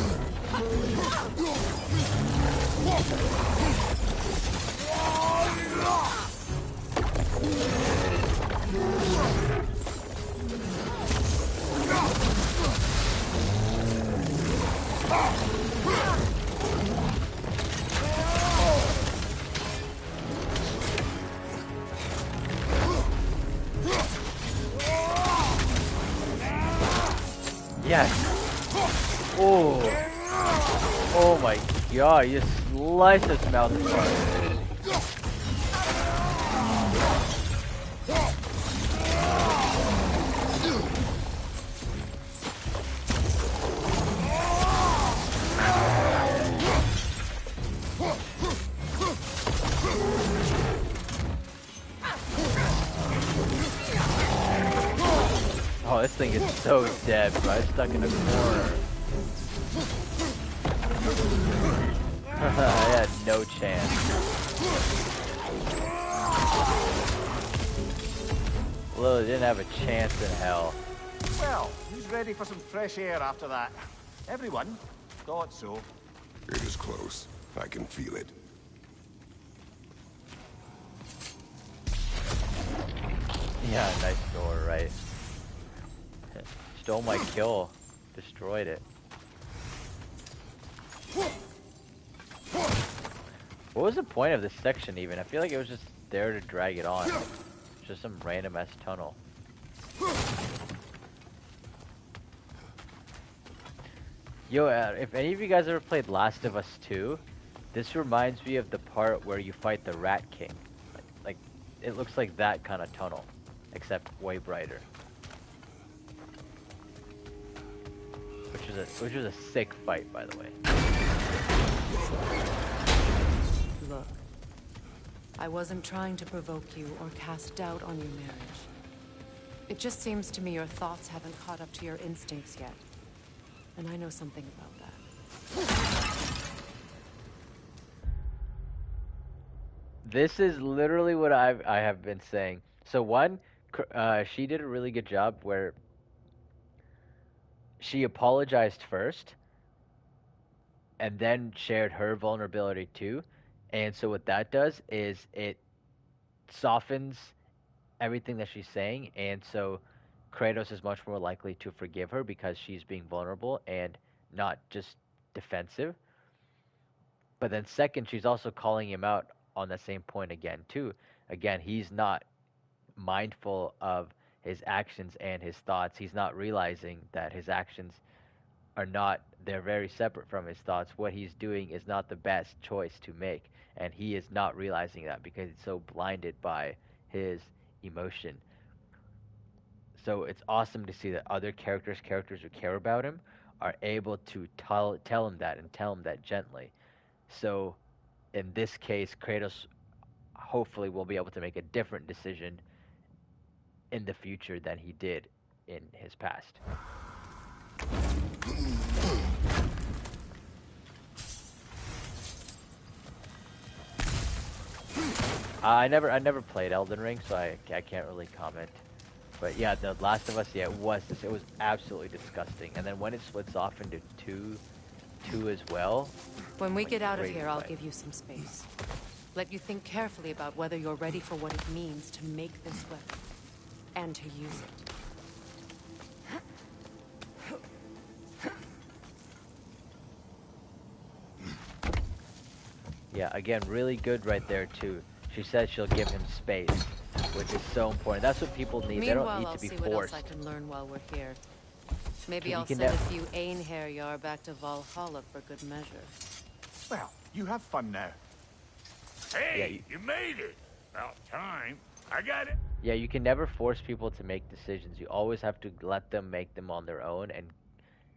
Yes. Oh. Oh my god, you just sliced his mouth apart. Oh, this thing is so dead, bro. It's stuck in a corner. I had no chance. Literally didn't have a chance in hell. Well, who's ready for some fresh air after that? Everyone? Thought so. It is close. I can feel it. Yeah, nice door, right? Stole my kill. Destroyed it. What was the point of this section even? I feel like it was just there to drag it on. Just some random ass tunnel. Yo, if any of you guys ever played Last of Us 2, this reminds me of the part where you fight the Rat King. Like it looks like that kind of tunnel, except way brighter. Which was a sick fight, by the way. Look, I wasn't trying to provoke you or cast doubt on your marriage. It just seems to me your thoughts haven't caught up to your instincts yet. And I know something about that. This is literally what I have been saying. So one, she did a really good job where she apologized first and then shared her vulnerability too. And so what that does is it softens everything that she's saying, and so Kratos is much more likely to forgive her because she's being vulnerable and not just defensive. But then second, she's also calling him out on the same point again too. Again, he's not mindful of his actions and his thoughts. He's not realizing that his actions are not, they're very separate from his thoughts. What he's doing is not the best choice to make, and he is not realizing that because he's so blinded by his emotion. So it's awesome to see that other characters who care about him are able to tell him that and tell him that gently. So in this case, Kratos hopefully will be able to make a different decision in the future than he did in his past. I never played Elden Ring, so I can't really comment. But yeah, The Last of Us, yeah, it was absolutely disgusting. And then when it splits off into two as well. When we get out of here, I'll give you some space. Let you think carefully about whether you're ready for what it means to make this weapon and to use it. Yeah, again, really good right there too. She said she'll give him space, which is so important. That's what people need. They don't need to be forced. Meanwhile, I'll see what else I can learn while we're here. Maybe I'll send a few Einherjar back to Valhalla for good measure. Well, you have fun now. Hey, you made it. About time. I got it. Yeah, you can never force people to make decisions. You always have to let them make them on their own, and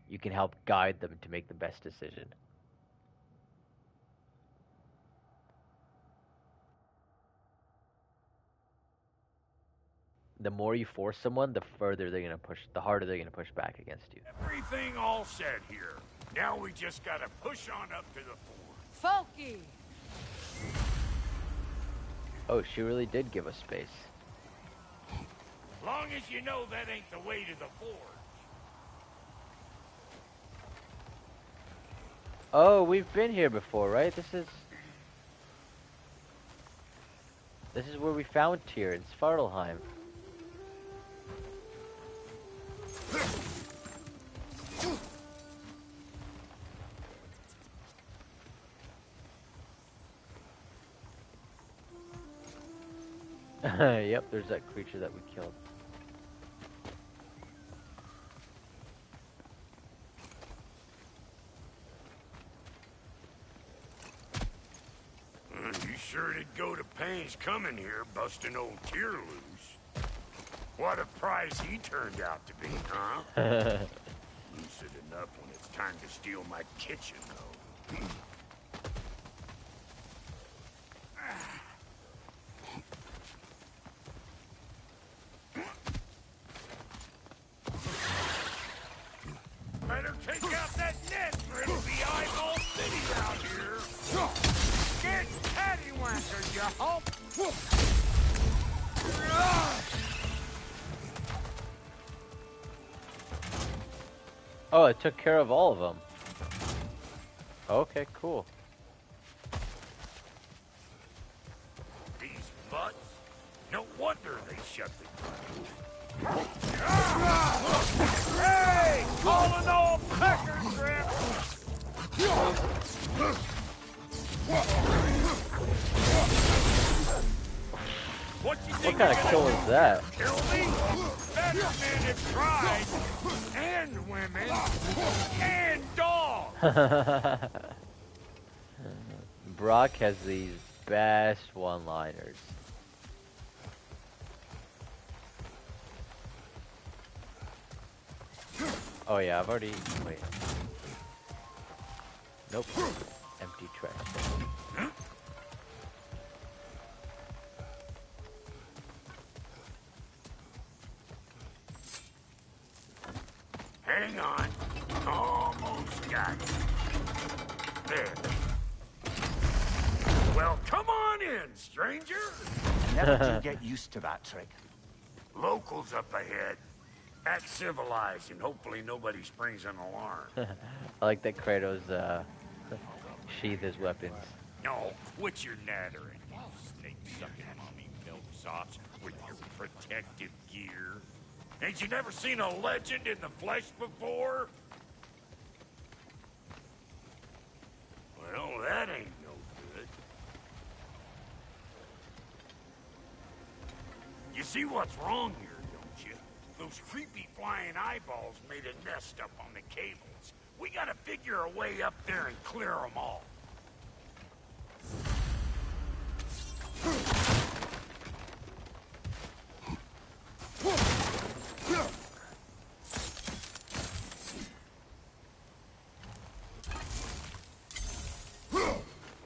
you can help guide them to make the best decision. The more you force someone, the harder they're gonna push back against you. Everything all said here. Now we just gotta push on up to the fort. Folky! Oh, she really did give us space. Long as you know that ain't the way to the forge. Oh, we've been here before, right? This is where we found Tyr in Svartalheim. Yep, there's that creature that we killed. sure did go to pains coming here, busting old Tyr loose. What a prize he turned out to be, huh? Lucid enough when it's time to steal my kitchen, though. Better take out that net or it'll be eyeball city out here. Get cattywankers, you hump! Oh, it took care of all of them. Okay, cool. These butts? No wonder they shut the ground. Hey! Calling all pecker grip! What kind of kill is that? Kill me? Better men have tried. And women. And dogs. Brok has these best one-liners. Oh yeah, I've already... Wait. Nope. Empty trash. Hang on. Almost got it. There. Well, come on in, stranger. Never do get used to that trick. Locals up ahead. Act civilized, and hopefully nobody springs an alarm. I like that Kratos sheath his weapons. No, quit your nattering, you snake-sucking mommy milksops with your protective gear. Ain't you never seen a legend in the flesh before? Well, that ain't no good. You see what's wrong here, don't you? Those creepy flying eyeballs made a nest up on the cables. We gotta figure a way up there and clear them all.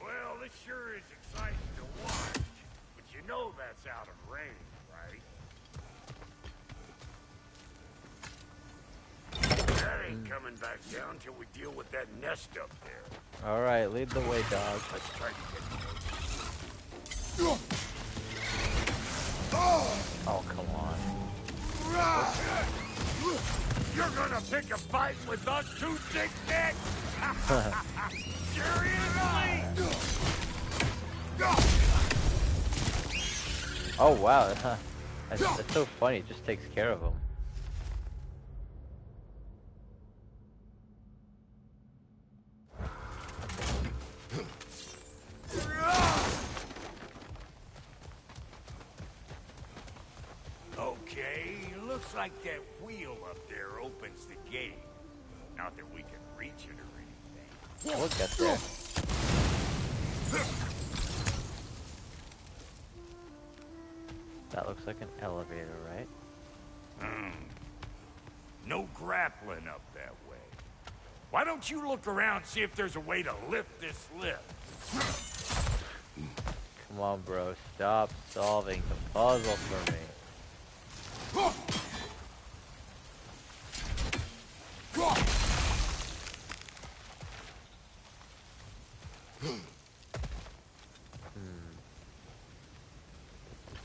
Well, this sure is exciting to watch, but you know that's out of range, right? That ain't coming back down till we deal with that nest up there. Alright, lead the way, dog. Let's try to get Oh, come on. You're gonna pick a fight with us two thick necks? Seriously? Oh, wow. That's so funny. It just takes care of him. Okay, looks like that wheel up there opens the gate. Not that we can reach it or anything. We'll get there. That looks like an elevator, right? No grappling up that way. Why don't you look around, see if there's a way to lift this lift? Come on, bro. Stop solving the puzzle for me.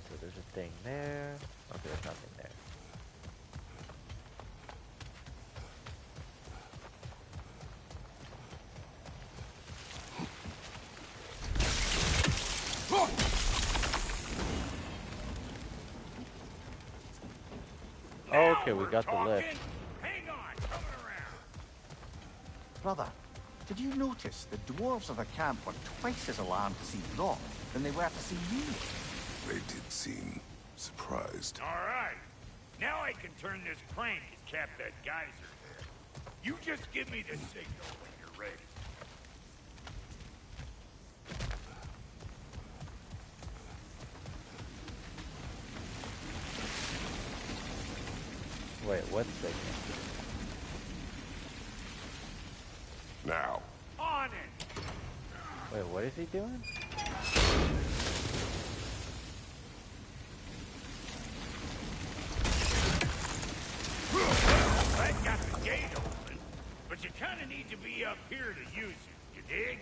So there's a thing there. Okay, there's nothing there. Okay, we got the lift. Hang on, coming around. Brother, did you notice the dwarves of the camp were twice as alarmed to see Brok than they were to see you? They did seem surprised. All right. Now I can turn this crank and cap that geyser there. You just give me the signal when you're ready. Wait, what signal? Now. On it! Wait, what is he doing? I got the gate open, but you kind of need to be up here to use it, you dig?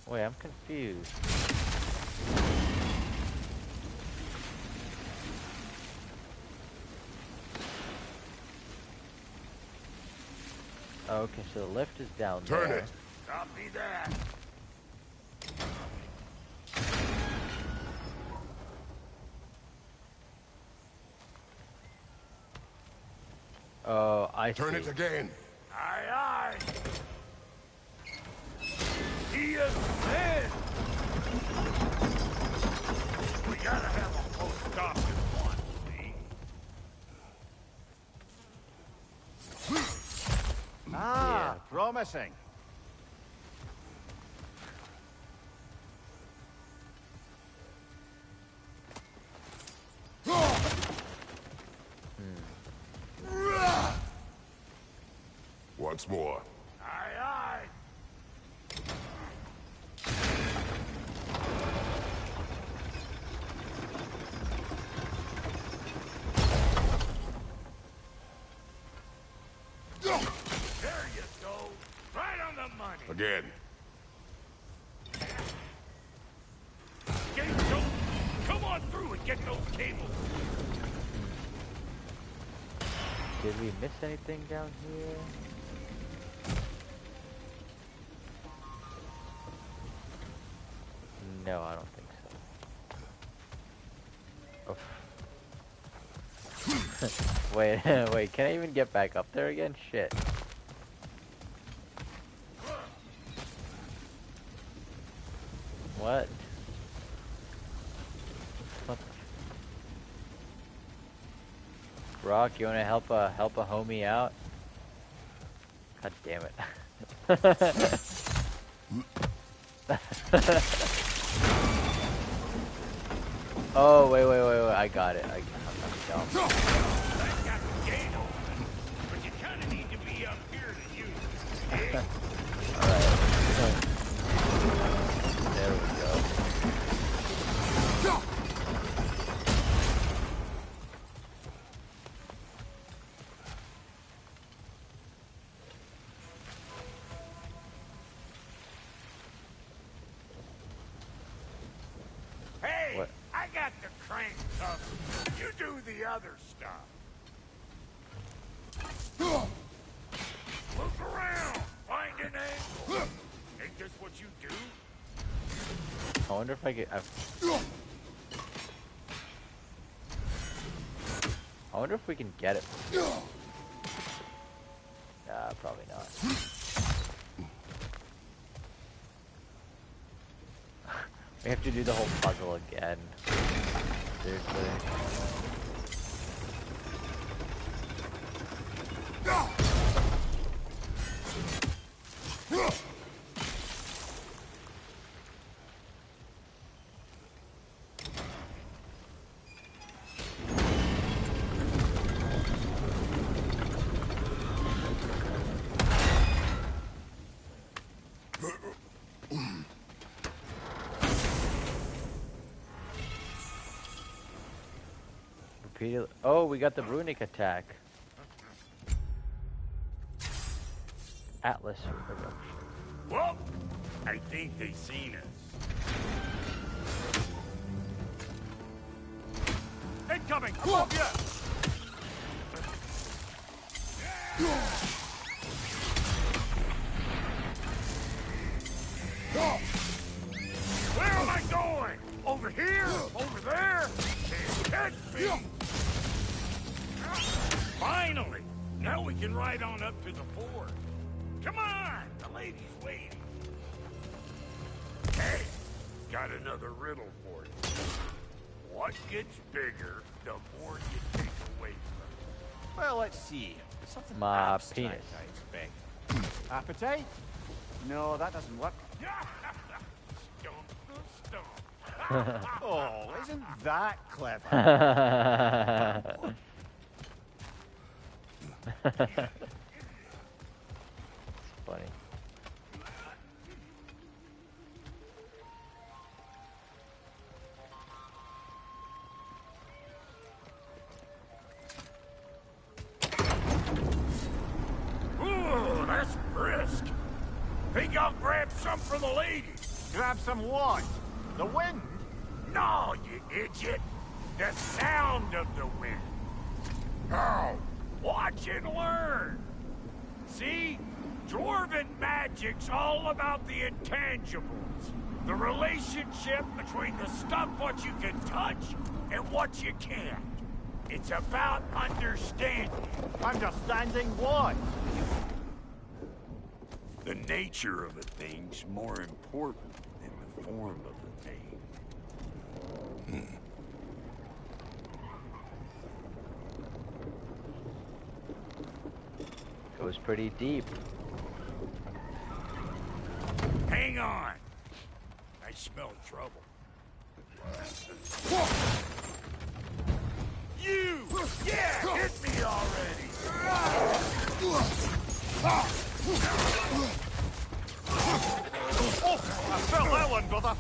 Wait, I'm confused. Okay, so the lift is down there. Turn it. Copy that. Oh, I see. Turn it again. Aye, aye. He is dead. We gotta have a post stop at once, see? Ah, Yeah. promising. Once more. Aye, aye. There you go. Right on the money. Again. Gates open. Come on through and get those cables. Did we miss anything down here? No, I don't think so. Oh. Wait, wait, can I even get back up there again? Shit. What? What the Brok, you wanna help a homie out? God damn it. Oh, wait, I got it. I'm dumb. I got the gate open, but you kind of need to be up here to use it. Alright. There we go. Hey, What? I got the crank covered. You do the other stuff. Look around. Find an angle. Ain't this what you do? I wonder if I get. I wonder if we can get it. Nah, probably not. We have to do the whole puzzle again. Seriously. Oh, we got the runic attack. Atlas reproduction. Well, I think they seen us. Incoming! Above you! Where am I going? Over here? Over there? Can't catch me! Finally! Now we can ride on up to the fort. Come on! The lady's waiting. Hey! Got another riddle for you. What gets bigger the more you take away from it? Well, let's see. Something My abstract, penis. I expect. Appetite? No, that doesn't work. Stomp, stomp. Oh, isn't that clever? It's funny. Ooh, that's brisk. Think I'll grab some for the ladies. Grab some what? The wind? No, you idiot. The sound of the wind. Oh, watch and learn. See? Dwarven magic's all about the intangibles. The relationship between the stuff what you can touch and what you can't. It's about understanding. Understanding what? The nature of a thing's more important than the form of the thing. Goes pretty deep. Hang on. I smell trouble. You! Yeah, hit me already! Oh, I felt that one, brother.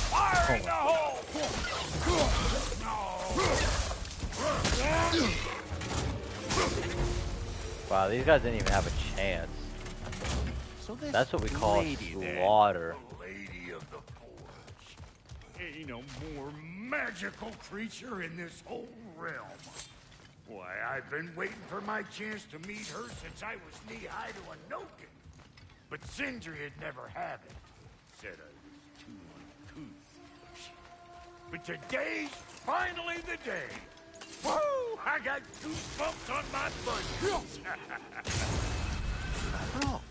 Fire in the hole! Wow, these guys didn't even have a chance. So this That's what we call lady then, slaughter. The Lady of the Forge. Ain't no more magical creature in this whole realm. Why, I've been waiting for my chance to meet her since I was knee-high to a Noken. But Sindri had never had it. Said I was too uncouth. But today's finally the day. Woo! I got goosebumps on my butt. Brok,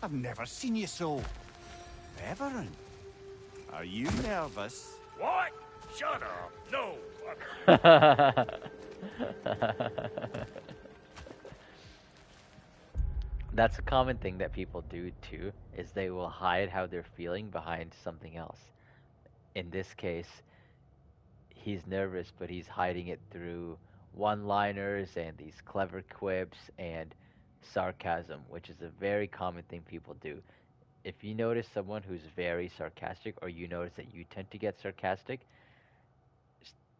I've never seen you so reverent. Are you nervous? What? Shut up. No. That's a common thing that people do too, is they will hide how they're feeling behind something else. In this case, he's nervous, but he's hiding it through one-liners and these clever quips and sarcasm, which is a very common thing people do. If you notice someone who's very sarcastic, or you notice that you tend to get sarcastic,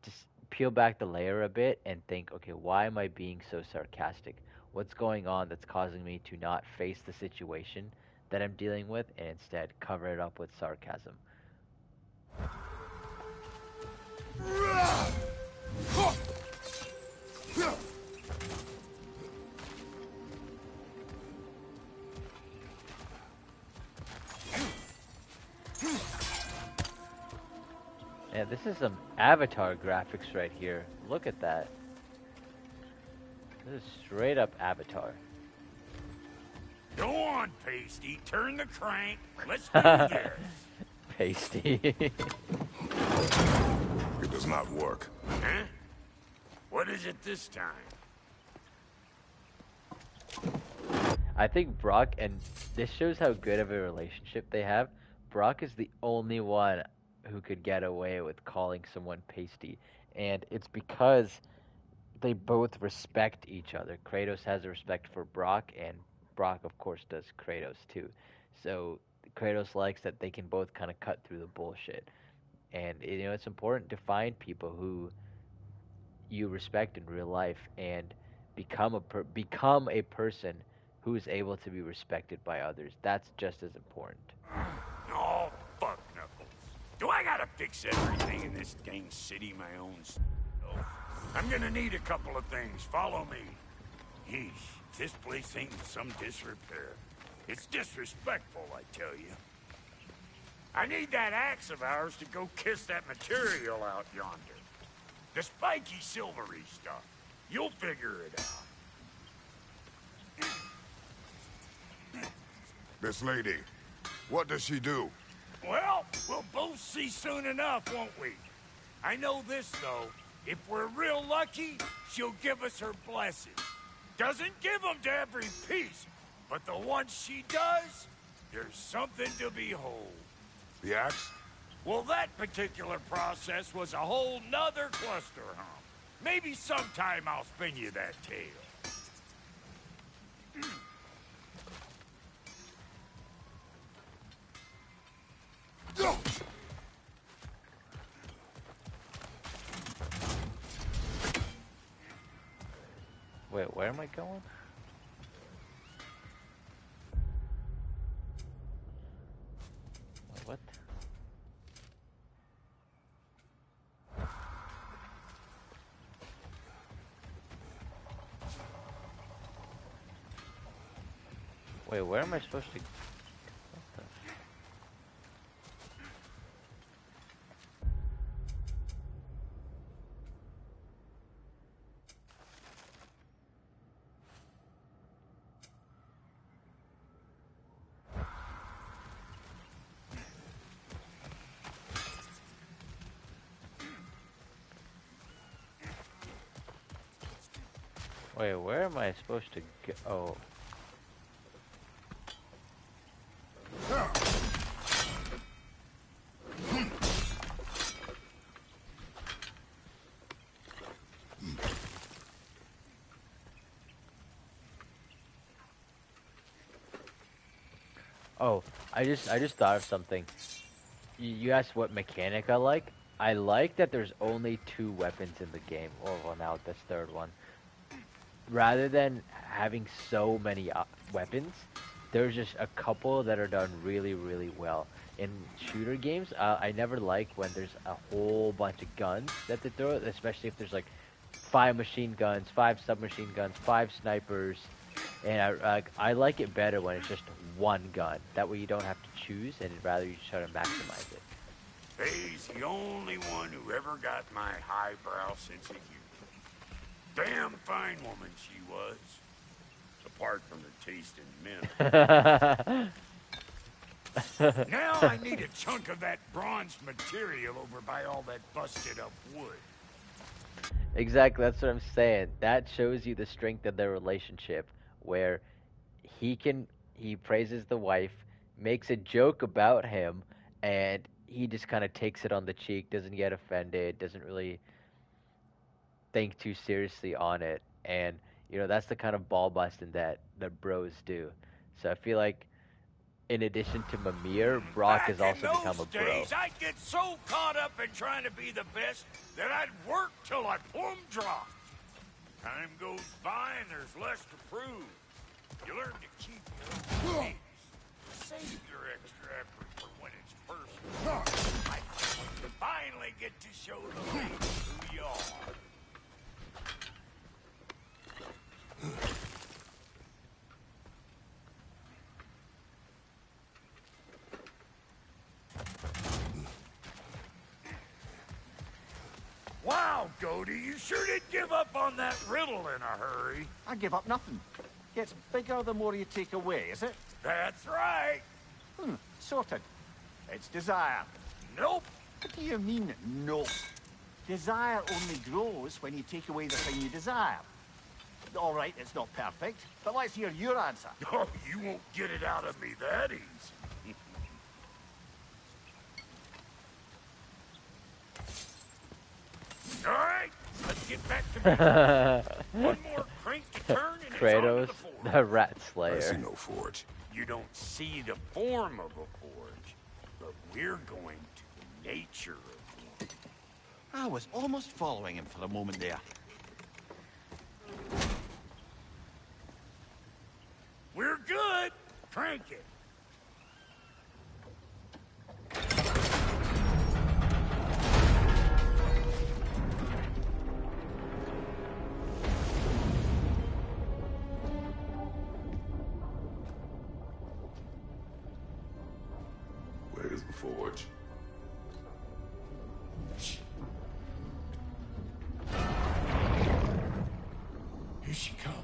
just peel back the layer a bit and think, okay, why am I being so sarcastic? What's going on that's causing me to not face the situation that I'm dealing with and instead cover it up with sarcasm? Yeah, this is some Avatar graphics right here. Look at that. This is straight up Avatar. Go on, Pasty. Turn the crank. Let's do this. Pasty. It does not work. Huh? What is it this time? I think Brok, and this shows how good of a relationship they have, Brok is the only one who could get away with calling someone pasty. And it's because they both respect each other. Kratos has a respect for Brok, and Brok, of course, does Kratos too. So Kratos likes that they can both kind of cut through the bullshit. And you know, it's important to find people who you respect in real life and become a person who is able to be respected by others. That's just as important. Oh, fuck Knuckles. Do I gotta fix everything in this dang city my own self? I'm gonna need a couple of things. Follow me. Yeesh, this place ain't in some disrepair. It's disrespectful, I tell you. I need that axe of ours to go kiss that material out yonder. The spiky silvery stuff. You'll figure it out. This lady, what does she do? Well, we'll both see soon enough, won't we? I know this, though. If we're real lucky, she'll give us her blessing. Doesn't give them to every piece, but the ones she does, there's something to behold. The axe? Well, that particular process was a whole nother cluster hump. Maybe sometime I'll spin you that tale. Wait, where am I going? Wait, what? Wait, where am I supposed to... What the... Wait, where am I supposed to go? Oh. Oh, I just thought of something. You asked what mechanic I like? I like that there's only 2 weapons in the game. Oh, well, now this third one. Rather than having so many weapons, there's just a couple that are done really, really well. In shooter games, I never like when there's a whole bunch of guns that they throw, especially if there's like 5 machine guns, 5 submachine guns, 5 snipers. And I like it better when it's just one gun. That way you don't have to choose, and rather you just try to maximize it. He's the only one who ever got my highbrow sense of humor. Damn fine woman she was. Apart from the taste in men. Now I need a chunk of that bronze material over by all that busted up wood. Exactly, that's what I'm saying. That shows you the strength of their relationship, where he praises the wife, makes a joke about him, and he just kind of takes it on the cheek, doesn't get offended, doesn't really think too seriously on it. And you know, that's the kind of ball busting that bros do. So I feel like in addition to Mimir, Brok has also become a bro. Days, I'd get so caught up in trying to be the best that I'd work till I plumb dropped. Time goes by and there's less to prove. You learn to keep your own peace. Save your extra effort for when it's personal. I finally get to show the ladies who you are. Wow, Goldie, you sure did give up on that riddle in a hurry. I give up nothing. Gets bigger the more you take away, is it? That's right. Sorted. It's desire. Nope. What do you mean, nope? Desire only grows when you take away the thing you desire. All right, it's not perfect, but let's hear your answer. Oh, you won't get it out of me that easy. All right, let's get back to business. One more crank to turn and Kratos, it's on to the the rat I slayer. see no forge. You don't see the form of a forge, but we're going to the nature of one. I was almost following him for a moment there. We're good. Crank it. Where's the forge? Here she comes.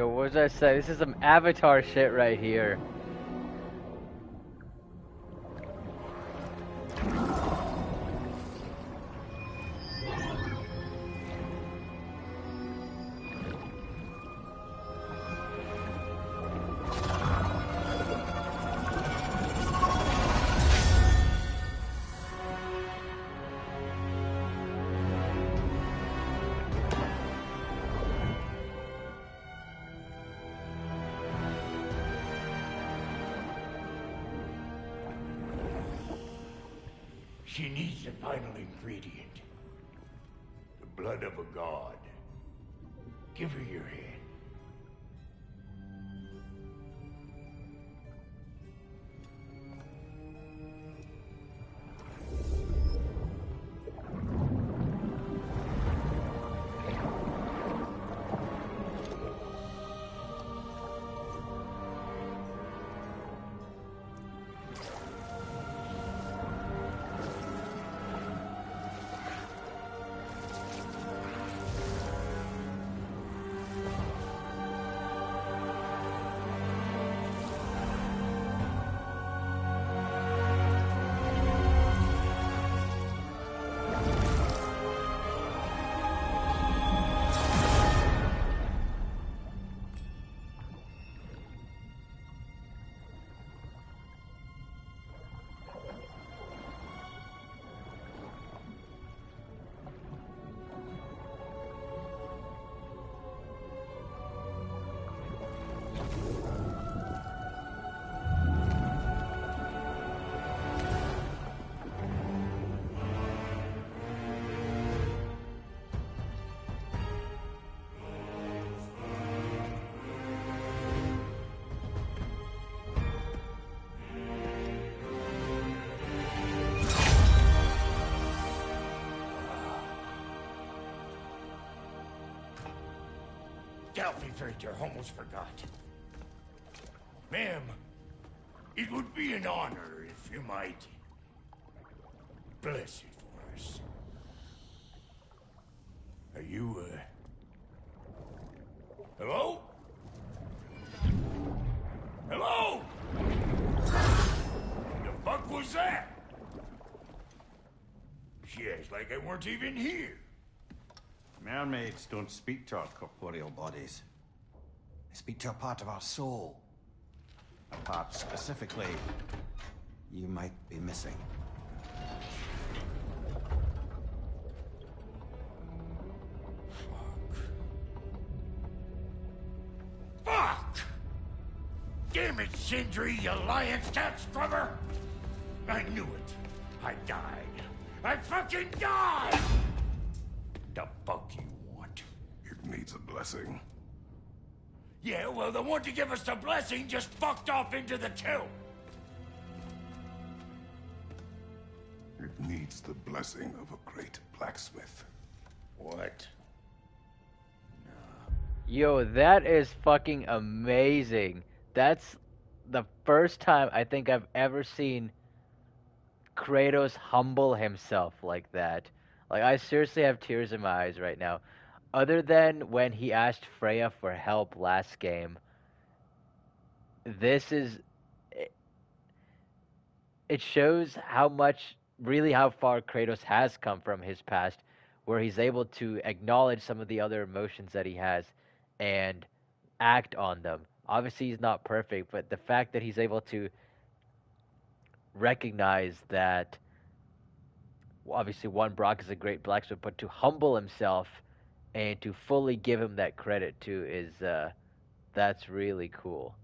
Yo, what was I say? This is some Avatar shit right here. She needs the final ingredient. The blood of a god. Give her your hand. Freighter, almost forgot. Ma'am, it would be an honor if you might bless it for us. Are you, hello? Hello? The fuck was that? She acts like I weren't even here. Mermaids don't speak to our corporeal bodies. They speak to a part of our soul. A part specifically you might be missing. Fuck! Damn it, Sindri, you lion cat scrubber! I knew it. I died. I fucking died! The fuck you want? It needs a blessing. Yeah, well, the one to give us the blessing just fucked off into the tomb. It needs the blessing of a great blacksmith. What? Yo, that is fucking amazing. That's the first time I think I've ever seen Kratos humble himself like that. Like, I seriously have tears in my eyes right now. Other than when he asked Freya for help last game, this is... It shows how much, really how far Kratos has come from his past, where he's able to acknowledge some of the other emotions that he has and act on them. Obviously, he's not perfect, but the fact that he's able to recognize that, well, obviously, one, Brok is a great blacksmith, but to humble himself and to fully give him that credit too is that's really cool.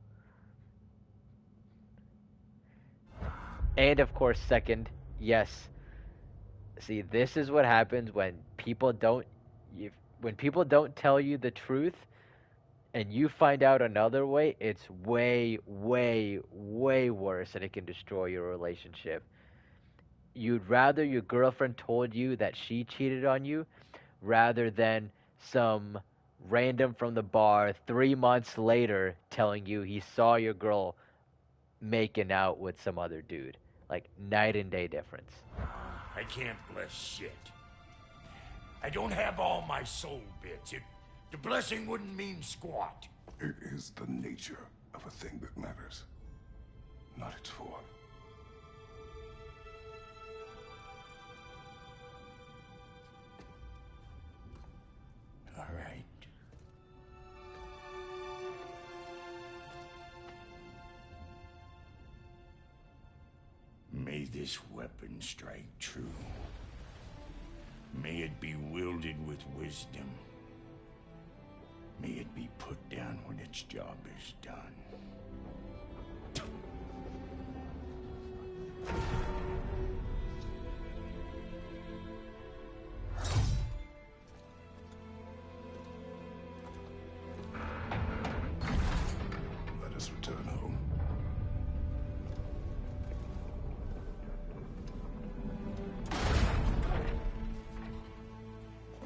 And of course, second, yes. See, this is what happens when people don't tell you the truth and you find out another way. It's way, way, way worse, and it can destroy your relationship. You'd rather your girlfriend told you that she cheated on you rather than some random from the bar 3 months later telling you he saw your girl making out with some other dude. Like, night and day difference. I can't bless shit. I don't have all my soul bits. The blessing wouldn't mean squat. It is the nature of a thing that matters, not its form. All right. May this weapon strike true. May it be wielded with wisdom. May it be put down when its job is done. Let us return home.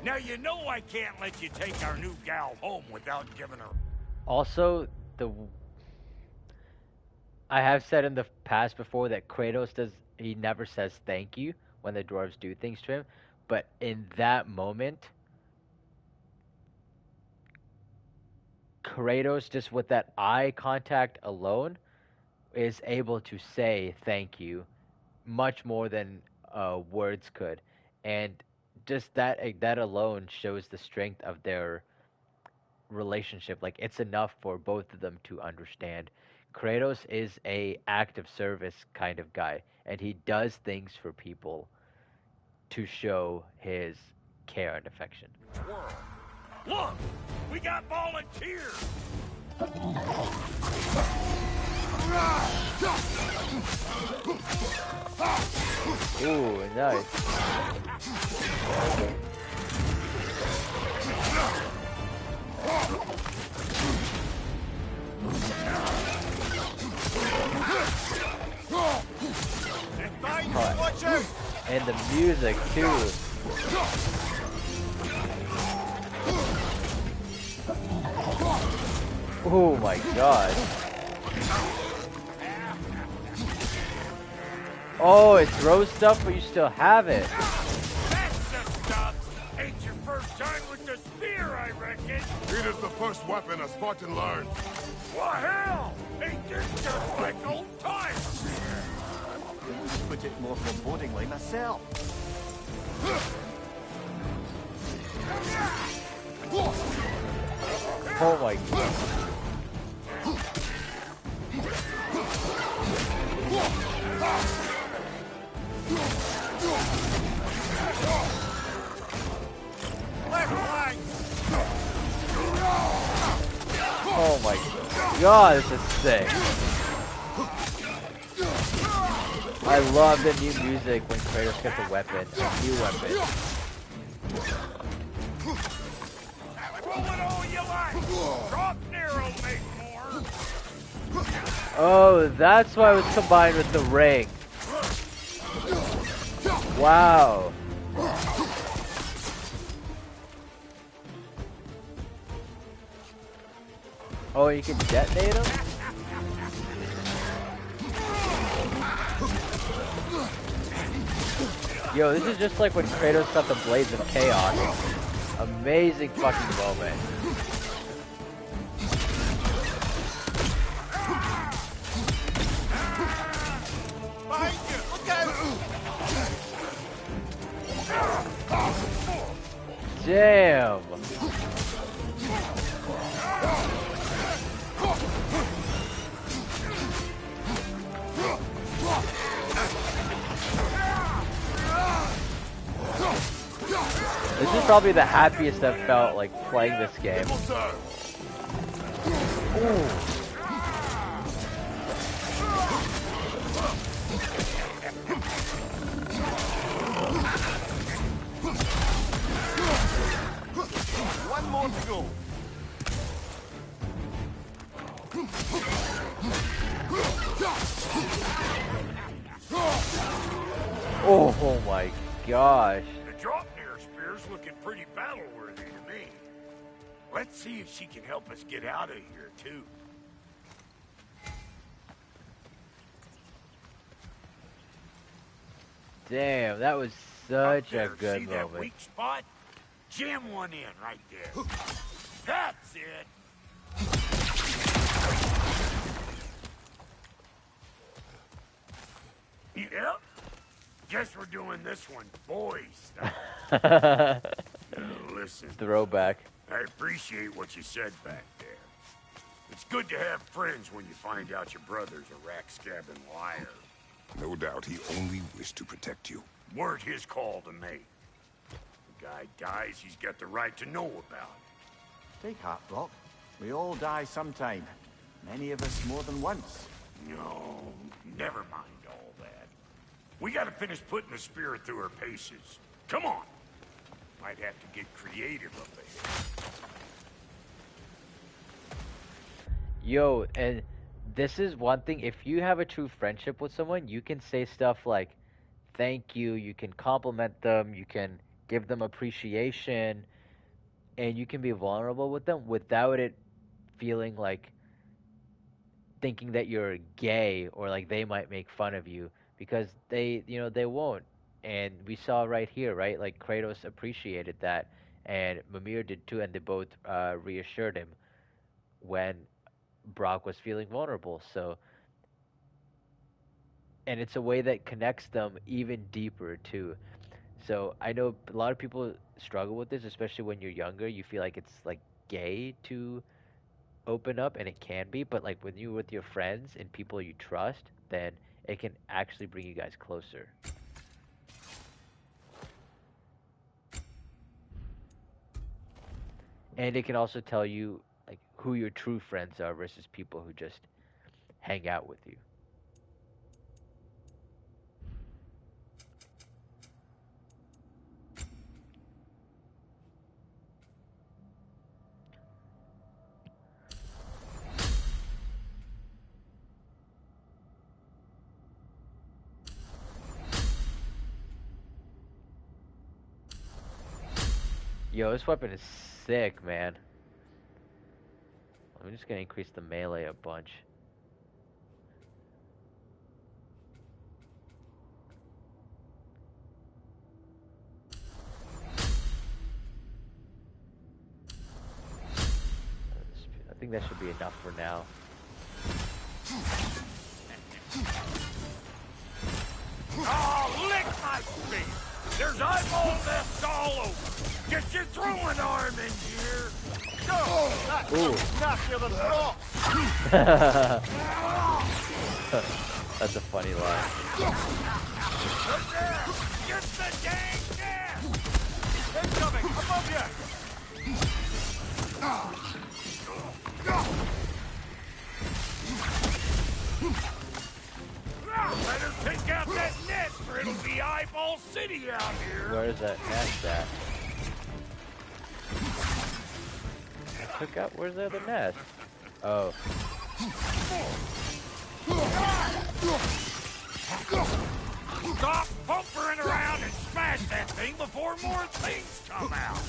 Now you know I can't let you take our new gal home without giving her... Also, I have said in the past before that Kratos he never says thank you when the dwarves do things to him, but in that moment, Kratos, just with that eye contact alone, is able to say thank you much more than words could, and just that alone shows the strength of their relationship. Like, it's enough for both of them to understand. Kratos is a act of service kind of guy, and he does things for people to show his care and affection. Look! We got volunteers! Ooh, nice. Watch out! And the music too. Oh my god. Oh, it throws stuff, but you still have it. That's the stuff! Ain't your first time with the spear, I reckon! It is the first weapon a Spartan learned. What hell? Ain't this just like old times? Put it more forebodingly myself. Oh my god. Oh my god, this is sick. I love the new music when Kratos gets a weapon, a new weapon. Roll it all you like! Draupnir will make more! Oh, that's why it was combined with the ring. Wow. Oh, you can detonate them? Yo, this is just like when Kratos got the Blades of Chaos. Amazing fucking moment. Behind you! Look out! Damn. This is probably the happiest I've felt like playing this game. Ooh. One more to go. Oh my gosh. The Draupnir Spear's looking pretty battle-worthy to me. Let's see if she can help us get out of here, too. Damn, that was such a good See that moment. weak spot? Jam one in right there. That's it. Yep. Guess we're doing this one, boys. Listen. Throwback. I appreciate what you said back there. It's good to have friends when you find out your brother's a rack-scabbing liar. No doubt he only wished to protect you. Weren't his call to make. The guy dies, he's got the right to know about it. Take heart, Brok. We all die sometime. Many of us more than once. No, never mind all that. We gotta finish putting the spirit through her paces. Come on. Might have to get creative up ahead. Yo, and this is one thing. If you have a true friendship with someone, you can say stuff like, thank you, you can compliment them, you can give them appreciation, and you can be vulnerable with them without it feeling like thinking that you're gay or like they might make fun of you, because they won't. And we saw right here, right? Like Kratos appreciated that, and Mimir did too, and they both reassured him when Brok was feeling vulnerable. So, and it's a way that connects them even deeper too. So I know a lot of people struggle with this, especially when you're younger. You feel like it's like gay to open up, and it can be, but like when you're with your friends and people you trust, then it can actually bring you guys closer. And it can also tell you like who your true friends are versus people who just hang out with you. Yo, this weapon is sick, man. I'm just gonna increase the melee a bunch. I think that should be enough for now. Oh, lick my feet! There's eyeball nests all over! Get your throwing arm in here! Go! Snap you the throat! That's a funny line. Get the dang nest! Incoming! Above Better take out that nest or it'll be Eyeball City out here! Where is that nest at? I took out, where's the other nest? Oh. Stop pumpering around and smash that thing before more things come out!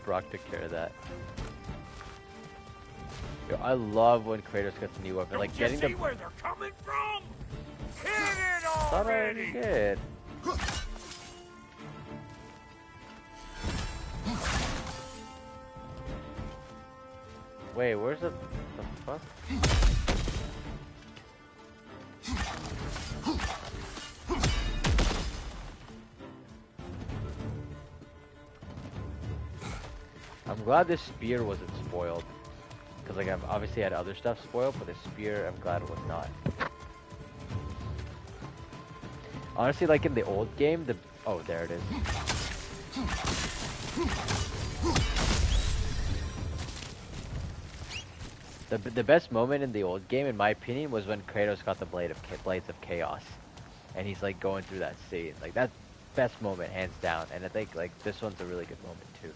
Brok took care of that. Yo, I love when Kratos gets a new weapon. Like getting see the. where they're coming from? Hit it Thought I already already! did. Wait, where's the fuck? I'm glad this spear wasn't spoiled. Because like I've obviously had other stuff spoiled, but the spear, I'm glad it was not. Honestly, like in the old game, oh, there it is. The best moment in the old game, in my opinion, was when Kratos got the Blades of Chaos, and he's like going through that scene. Like that's best moment, hands down. And I think like this one's a really good moment too.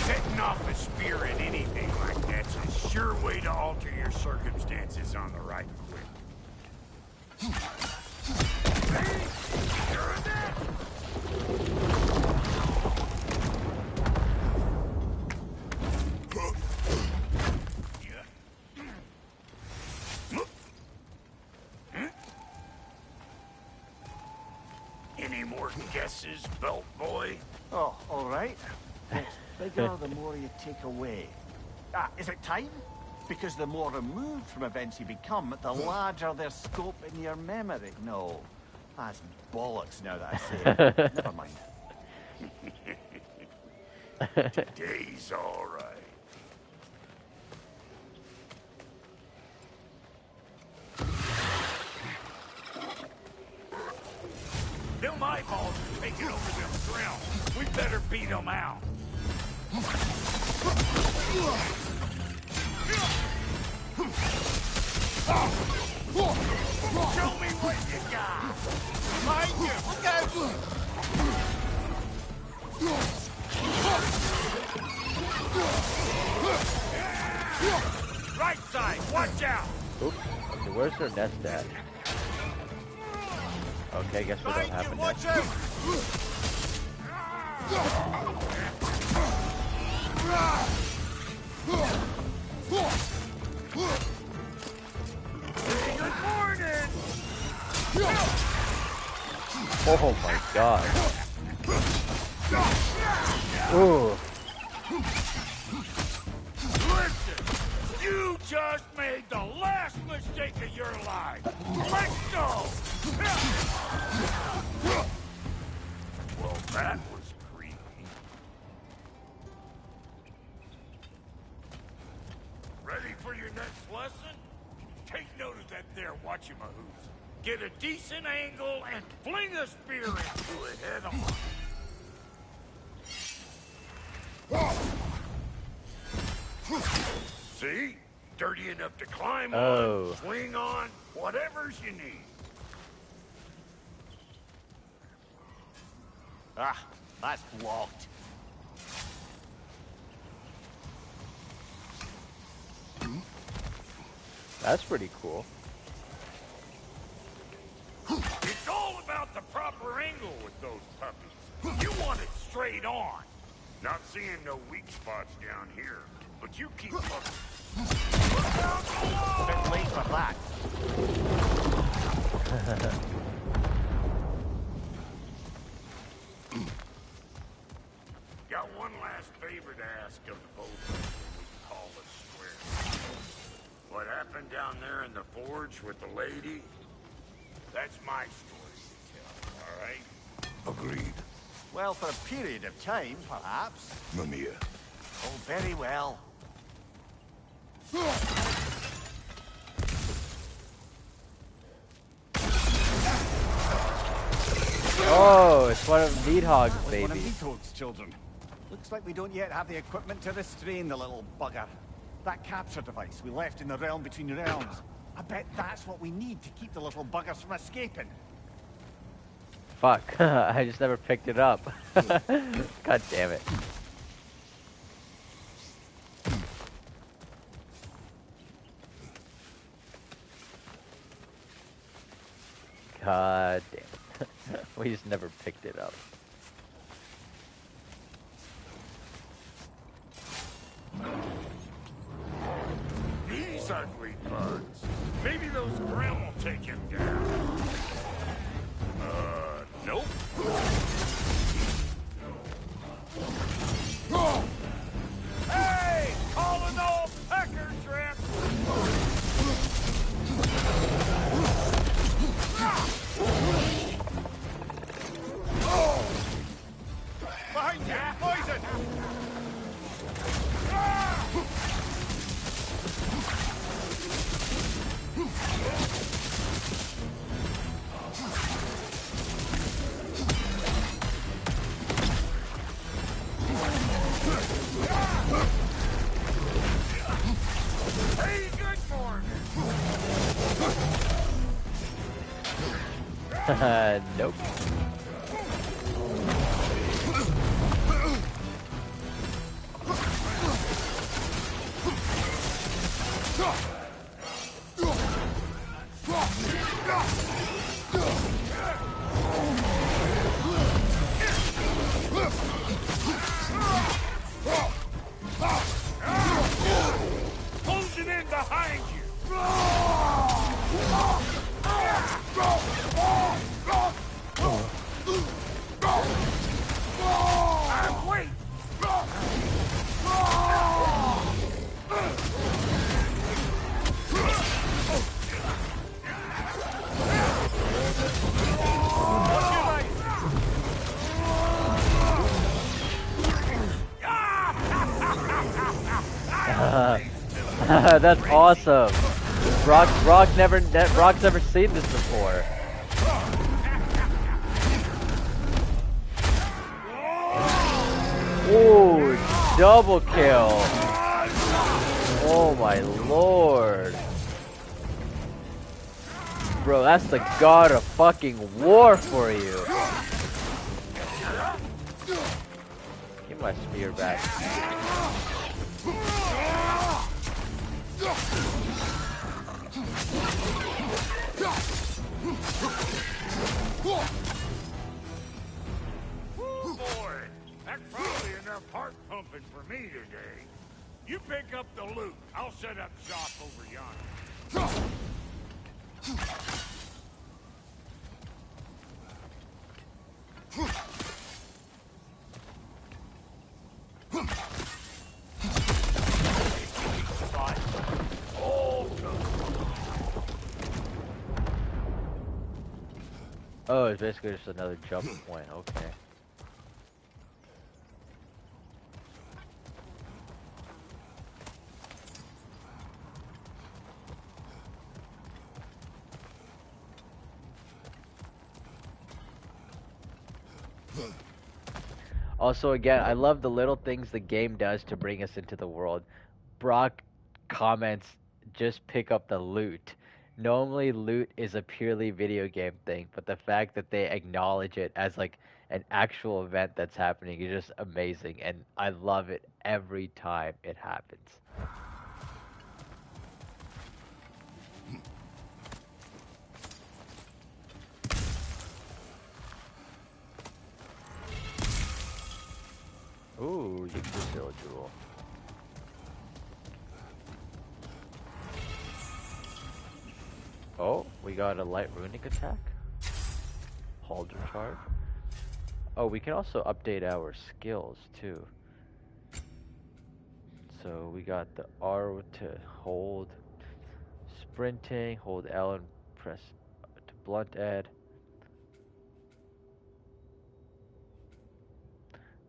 Setting off a spear in anything like that's a sure way to alter your circumstances on the right quick. Any more guesses, belt boy? Oh, all right. Bigger the more you take away. Ah, is it time? Because the more removed from events you become, the larger their scope in your memory. No, that's bollocks now that I say it. Never mind. Today's all right. Them eyeballs are taking over them realms. We better beat them out. Show me what you got. Behind you. Look out. Right side. Watch out. Oops. Okay, where's her nest at? Okay, I guess we don't have a nest. Good morning. Oh my god. Ooh. Listen, you just made the last mistake of your life. Let's go. Well, that was creepy. Ready for your next lesson? Take note of that there whatchamahoos. Get a decent angle and fling a spear into it head on. See? Dirty enough to climb on, swing on, whatever's you need. Ah, that's blocked. That's pretty cool. It's all about the proper angle with those puppies. You want it straight on. Not seeing no weak spots down here, but you keep looking. Look out below! Bit late for that. Got one last favor to ask of the both of us we can call it square. What happened down there in the forge with the lady? That's my story to tell, all right? Agreed. Well, for a period of time, perhaps. Mimir. Oh, very well. Oh, it's one of Nidhogg's One of babies. Nidhogg's children. Looks like we don't yet have the equipment to restrain the little bugger. That capture device we left in the realm between realms. I bet that's what we need to keep the little buggers from escaping. Fuck, I just never picked it up. God damn it. God damn it. We just never picked it up. These ugly bugs. Maybe those Grimm will take him down. Nope. Hey! Calling all pecker trip! Behind you! Poison! Hey, good morning! Nope. Closing in behind you! Wait! That's awesome. Brok's never seen this before. Ooh, double kill. Oh my lord. Bro, that's the god of fucking war for you. Give my spear back. Oh boy, that's probably enough heart pumping for me today. You pick up the loot. I'll set up shop over yonder. Oh, it's basically just another jump point, okay. Also, again, I love the little things the game does to bring us into the world. Brok comments, just pick up the loot. Normally, loot is a purely video game thing, but the fact that they acknowledge it as like an actual event that's happening is just amazing, and I love it every time it happens. Ooh, you can still jewel. Oh, we got a light runic attack. Hold charge. Oh, we can also update our skills too. So we got the R to hold sprinting, hold L and press to blunt ed.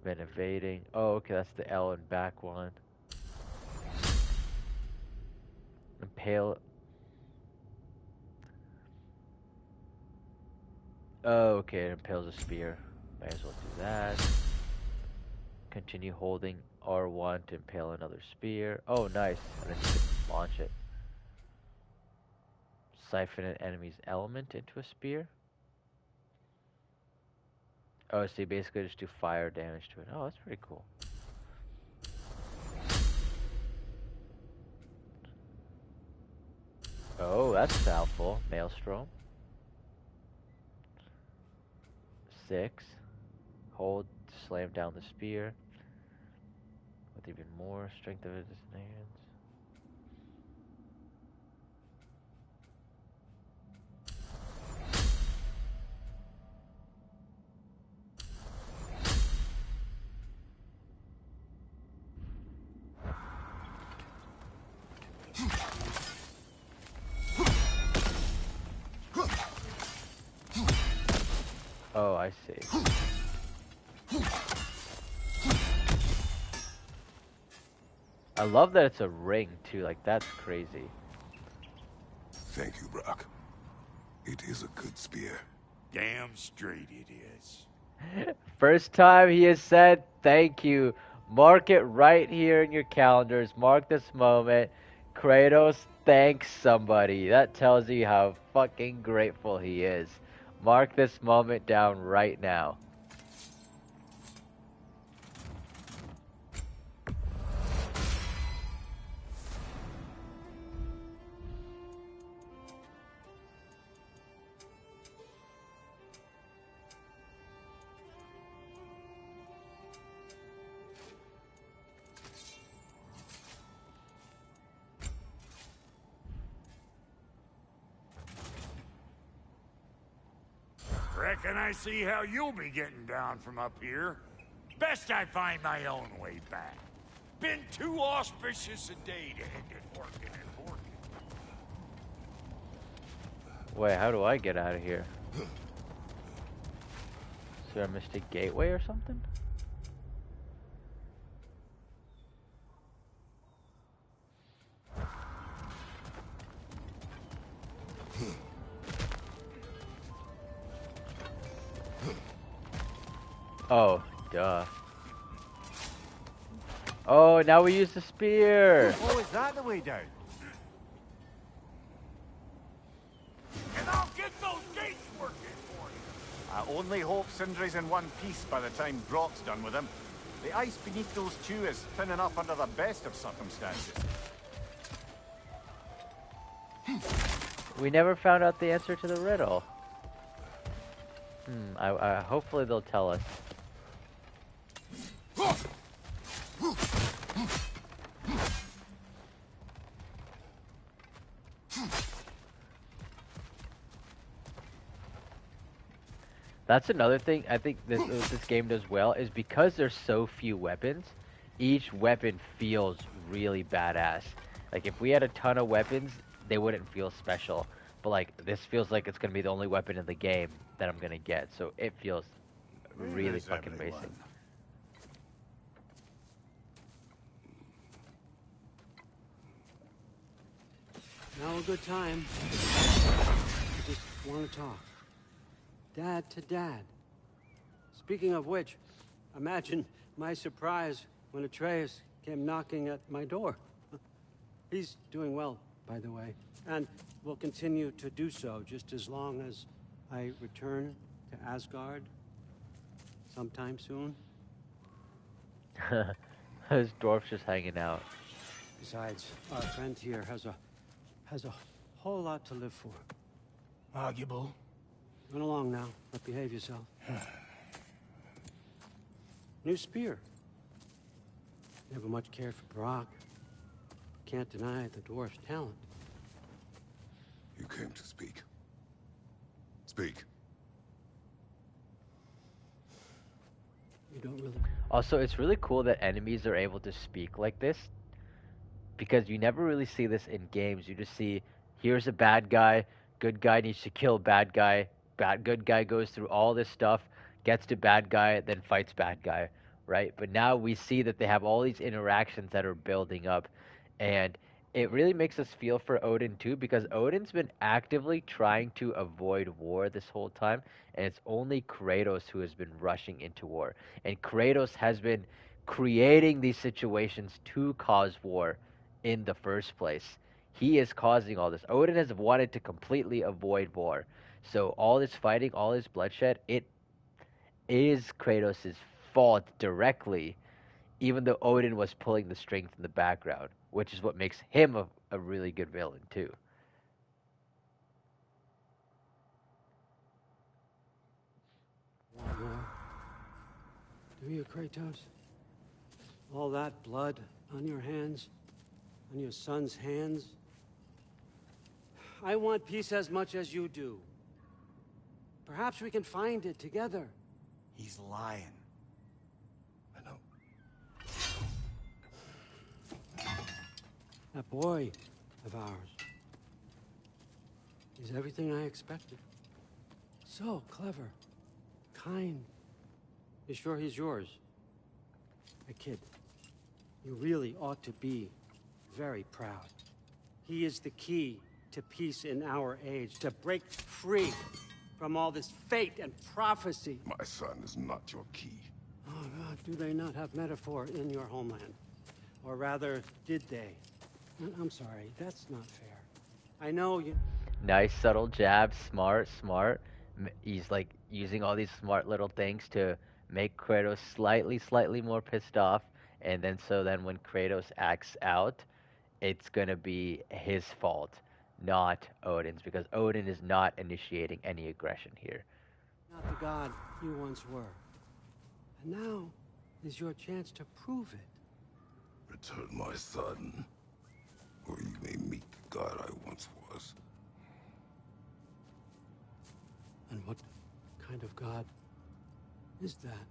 Then evading. Oh, okay, that's the L and back one. Impale. Oh, okay, it impales a spear. Might as well do that. Continue holding R1 to impale another spear. Oh, nice. And then you can launch it. Siphon an enemy's element into a spear. Oh, so you basically just do fire damage to it. Oh, that's pretty cool. Oh, that's powerful. Maelstrom. 6. Hold to slam down the spear. With even more strength of his hands. Oh, I see. I love that it's a ring too, like that's crazy. Thank you, Brok. It is a good spear. Damn straight it is. First time he has said thank you. Mark it right here in your calendars. Mark this moment. Kratos thanks somebody. That tells you how fucking grateful he is. Mark this moment down right now. Reckon I see how you'll be getting down from up here. Best I find my own way back. Been too auspicious a day to end it working and working. Wait, how do I get out of here? Is there a Mystic Gateway or something? Oh, duh. Oh, now we use the spear. Oh, is that the way down? And I'll get those gates working for you. I only hope Sindri's in one piece by the time Brok's done with him. The ice beneath those two is thinning up under the best of circumstances. We never found out the answer to the riddle. Hopefully they'll tell us. That's another thing I think this game does well, is because there's so few weapons, each weapon feels really badass. Like, if we had a ton of weapons, they wouldn't feel special. But, like, this feels like it's going to be the only weapon in the game that I'm going to get. So it feels really fucking amazing. Now a good time. I just want to talk. Dad to dad. Speaking of which, imagine my surprise when Atreus came knocking at my door. He's doing well, by the way, and will continue to do so just as long as I return to Asgard sometime soon. His dwarf's just hanging out. Besides, our friend here has a whole lot to live for. Arguable. Run along now, but behave yourself. New spear. Never much cared for Brok. Can't deny the dwarf's talent. You came to speak. Speak. You don't really... Also, it's really cool that enemies are able to speak like this, because you never really see this in games. You just see, here's a bad guy, good guy needs to kill bad guy, good guy goes through all this stuff, gets to bad guy, then fights bad guy, right? But now we see that they have all these interactions that are building up, and it really makes us feel for Odin too, because Odin's been actively trying to avoid war this whole time, and it's only Kratos who has been rushing into war. And Kratos has been creating these situations to cause war in the first place. He is causing all this. Odin has wanted to completely avoid war. So all this fighting, all this bloodshed, it is Kratos' fault directly, even though Odin was pulling the strings in the background, which is what makes him a really good villain too. Want more? Do you, Kratos? All that blood on your hands? On your son's hands? I want peace as much as you do. Perhaps we can find it together. He's lying. I know. That boy of ours is everything I expected. So clever, kind. You sure he's yours? A kid. You really ought to be very proud. He is the key to peace in our age, to break free from all this fate and prophecy. My son is not your key. Oh, God, do they not have metaphor in your homeland? Or rather, did they? I'm sorry, that's not fair. I know you... Nice subtle jab, smart. He's like using all these smart little things to make Kratos slightly more pissed off, and then when Kratos acts out, it's gonna be his fault, not Odin's, because Odin is not initiating any aggression here. Not the god you once were. And now is your chance to prove it. Return my son, or you may meet the god I once was. And what kind of god is that,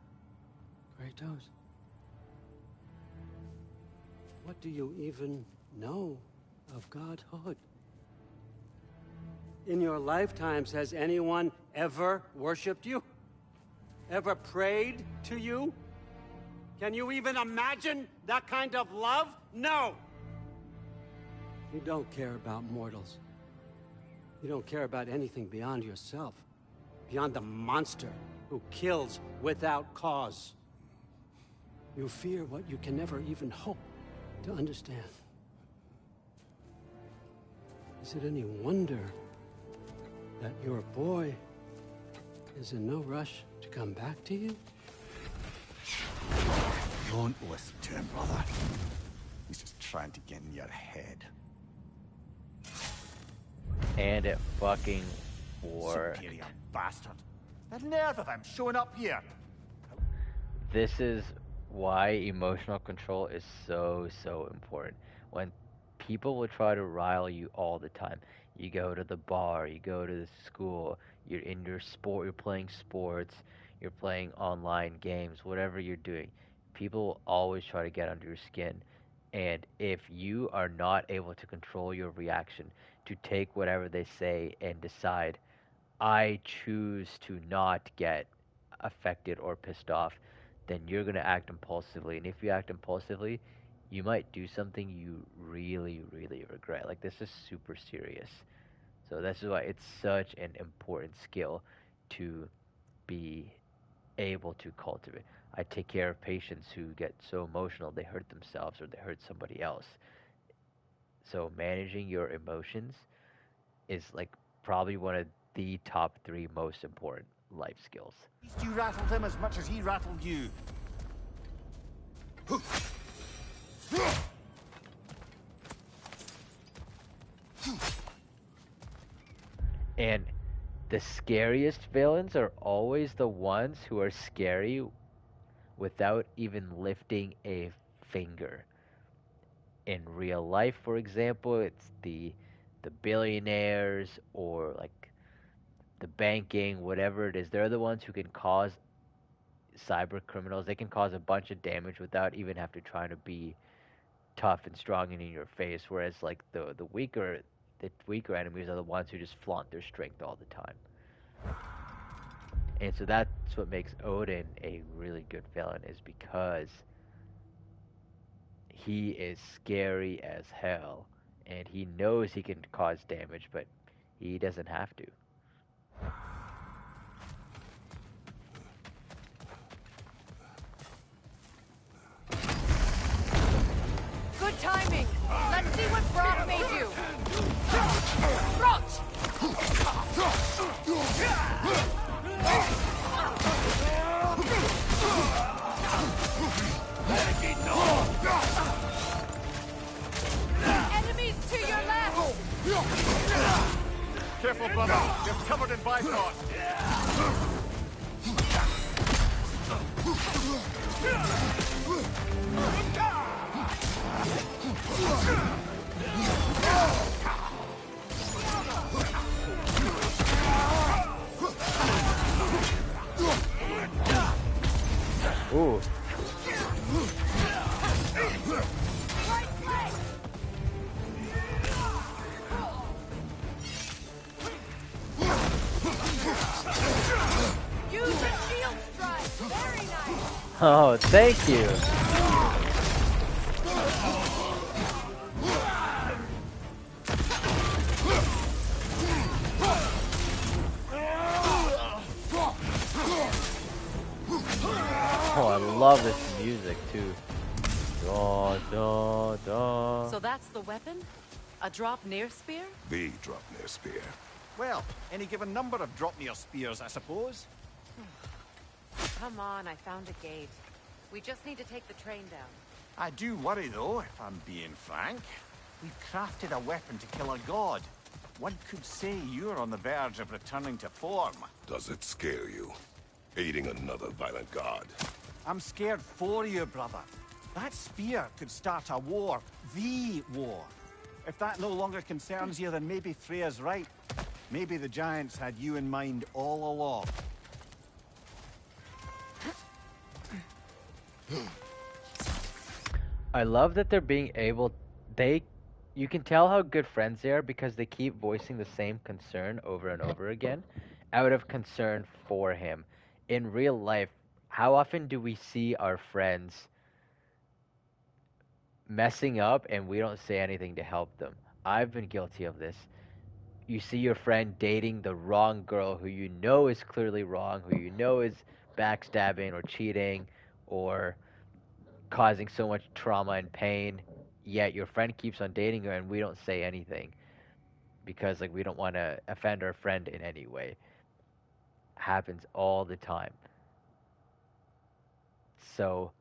Kratos? What do you even know of godhood? In your lifetimes, has anyone ever worshipped you? Ever prayed to you? Can you even imagine that kind of love? No! You don't care about mortals. You don't care about anything beyond yourself. Beyond the monster who kills without cause. You fear what you can never even hope to understand. Is it any wonder that your boy is in no rush to come back to you? Don't listen to him, brother. He's just trying to get in your head. And it fucking worked. Superior bastard. The nerve of him showing up here. This is why emotional control is so important. When people will try to rile you all the time. You go to the bar, you go to the school, you're in your sport, you're playing sports, you're playing online games, whatever you're doing. People will always try to get under your skin. And if you are not able to control your reaction, to take whatever they say and decide, I choose to not get affected or pissed off, then you're going to act impulsively. And if you act impulsively, you might do something you really regret. Like, this is super serious. So this is why it's such an important skill to be able to cultivate. I take care of patients who get so emotional they hurt themselves or they hurt somebody else. So managing your emotions is like probably one of the top 3 most important life skills. At least you rattled him as much as he rattled you. And the scariest villains are always the ones who are scary without even lifting a finger. In real life, for example, it's the billionaires or like the banking, whatever it is. They're the ones who can cause cyber criminals. They can cause a bunch of damage without even have to try to be tough and strong and in your face. Whereas like the weaker enemies are the ones who just flaunt their strength all the time. And so that's what makes Odin a really good villain, is because he is scary as hell, and he knows he can cause damage, but he doesn't have to. Good timing! Let's see what Brok may do! Brok! Enemies to your left! Careful, brother. You're covered in bifrost. Ooh. Use a shield strike! Very nice! Oh, thank you. Oh, I love this music too. Da, da, da. So that's the weapon? A Draupnir spear? The Draupnir Spear. Well, any given number of Draupnir spears, I suppose. Come on, I found a gate. We just need to take the train down. I do worry, though, if I'm being frank. We've crafted a weapon to kill a god. One could say you're on the verge of returning to form. Does it scare you? Aiding another violent god. I'm scared for you, brother. That spear could start a war. The war. If that no longer concerns you, then maybe Freya's right. Maybe the giants had you in mind all along. I love that they're being able, you can tell how good friends they are because they keep voicing the same concern over and over again out of concern for him. In real life, how often do we see our friends messing up and we don't say anything to help them? I've been guilty of this. you see your friend dating the wrong girl who you know is clearly wrong, who you know is backstabbing or cheating or causing so much trauma and pain, yet your friend keeps on dating her and we don't say anything because like we don't want to offend our friend in any way. Happens all the time. So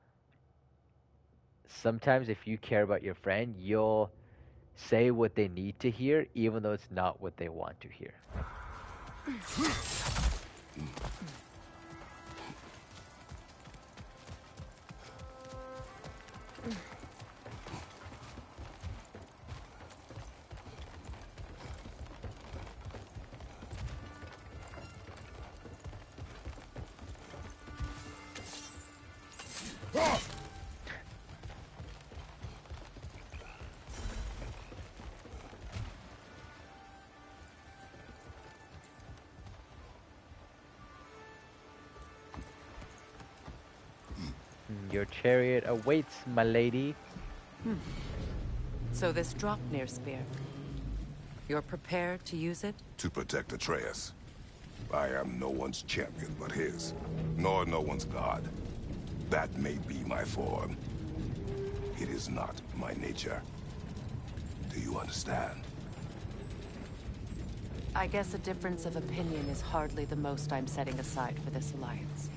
sometimes if you care about your friend, you'll say what they need to hear even though it's not what they want to hear. Your chariot awaits, my lady. So this Draupnir Spear, you're prepared to use it? To protect Atreus. I am no one's champion but his, nor no one's god. That may be my form. It is not my nature. Do you understand? I guess a difference of opinion is hardly the most I'm setting aside for this alliance.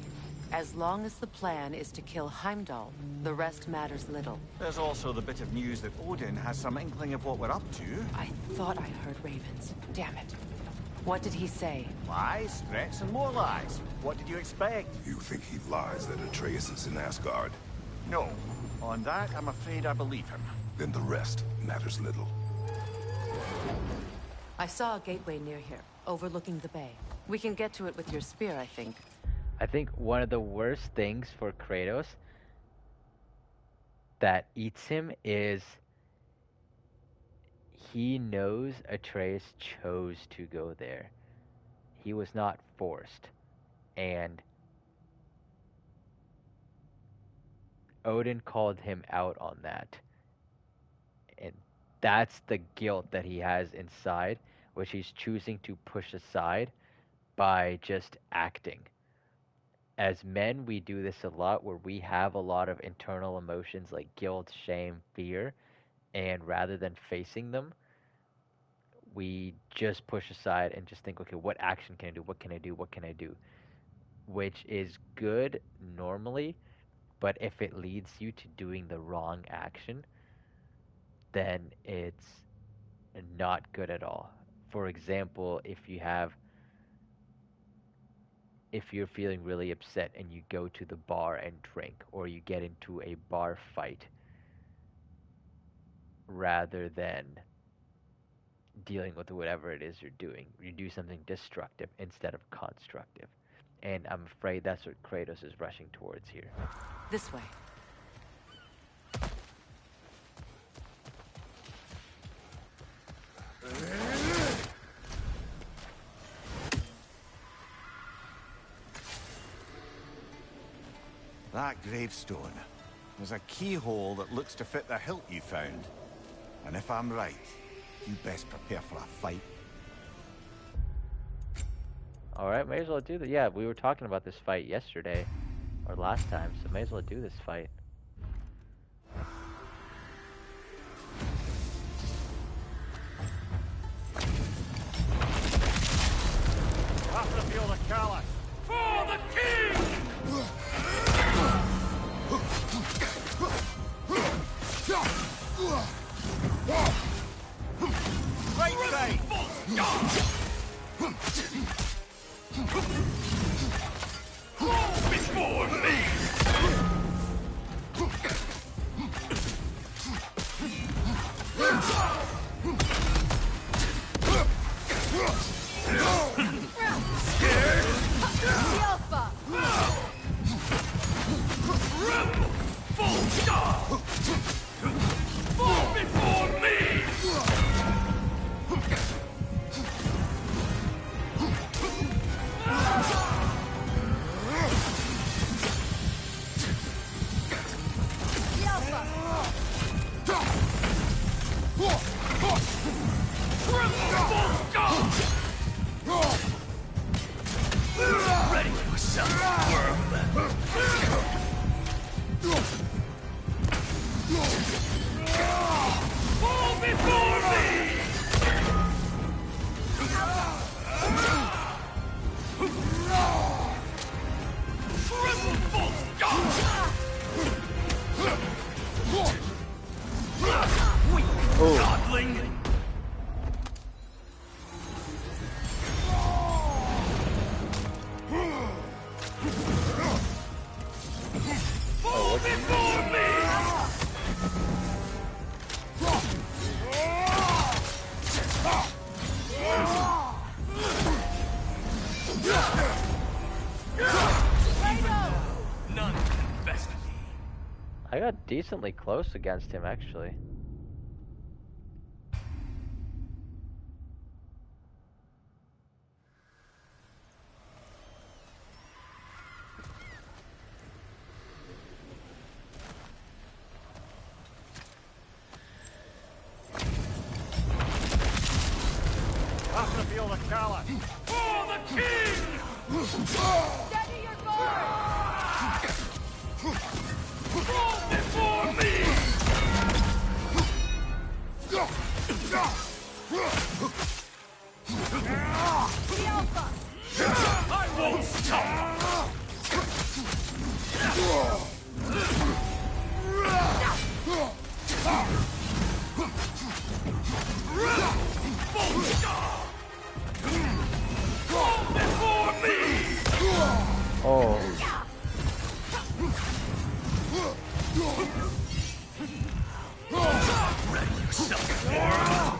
As long as the plan is to kill Heimdall, the rest matters little. There's also the bit of news that Odin has some inkling of what we're up to. I thought I heard ravens. Damn it. What did he say? Lies, threats, and more lies. What did you expect? You think he lies that Atreus is in Asgard? No. On that, I'm afraid I believe him. Then the rest matters little. I saw a gateway near here, overlooking the bay. We can get to it with your spear, I think. I think one of the worst things for Kratos that eats him is he knows Atreus chose to go there. He was not forced. And Odin called him out on that. And that's the guilt that he has inside, which he's choosing to push aside by just acting. As men, we do this a lot where we have a lot of internal emotions like guilt, shame, fear, and rather than facing them, we just push aside and just think, okay, what action can I do? What can I do? What can I do? Which is good normally, but if it leads you to doing the wrong action, then it's not good at all. For example, if you're feeling really upset and you go to the bar and drink, or you get into a bar fight, rather than dealing with whatever it is you're doing, you do something destructive instead of constructive. And I'm afraid that's what Kratos is rushing towards here. This way. That gravestone was a keyhole that looks to fit the hilt you found. And if I'm right, you best prepare for a fight. Alright, may as well do that. Yeah, we were talking about this fight yesterday, or last time, so may as well do this fight. Have to feel the callous. For the king! Right side! Before me! Full stop! Fall before me! yourself, worm! Fall before me! Triple full god! Weak godling! Fall before me! None can best me. I got decently close against him, actually. After the field of Kala. For the king! Steady your guard! Fall before me! The Alpha! I won't stop! Fall before me! Oh. Ready yourself, worm!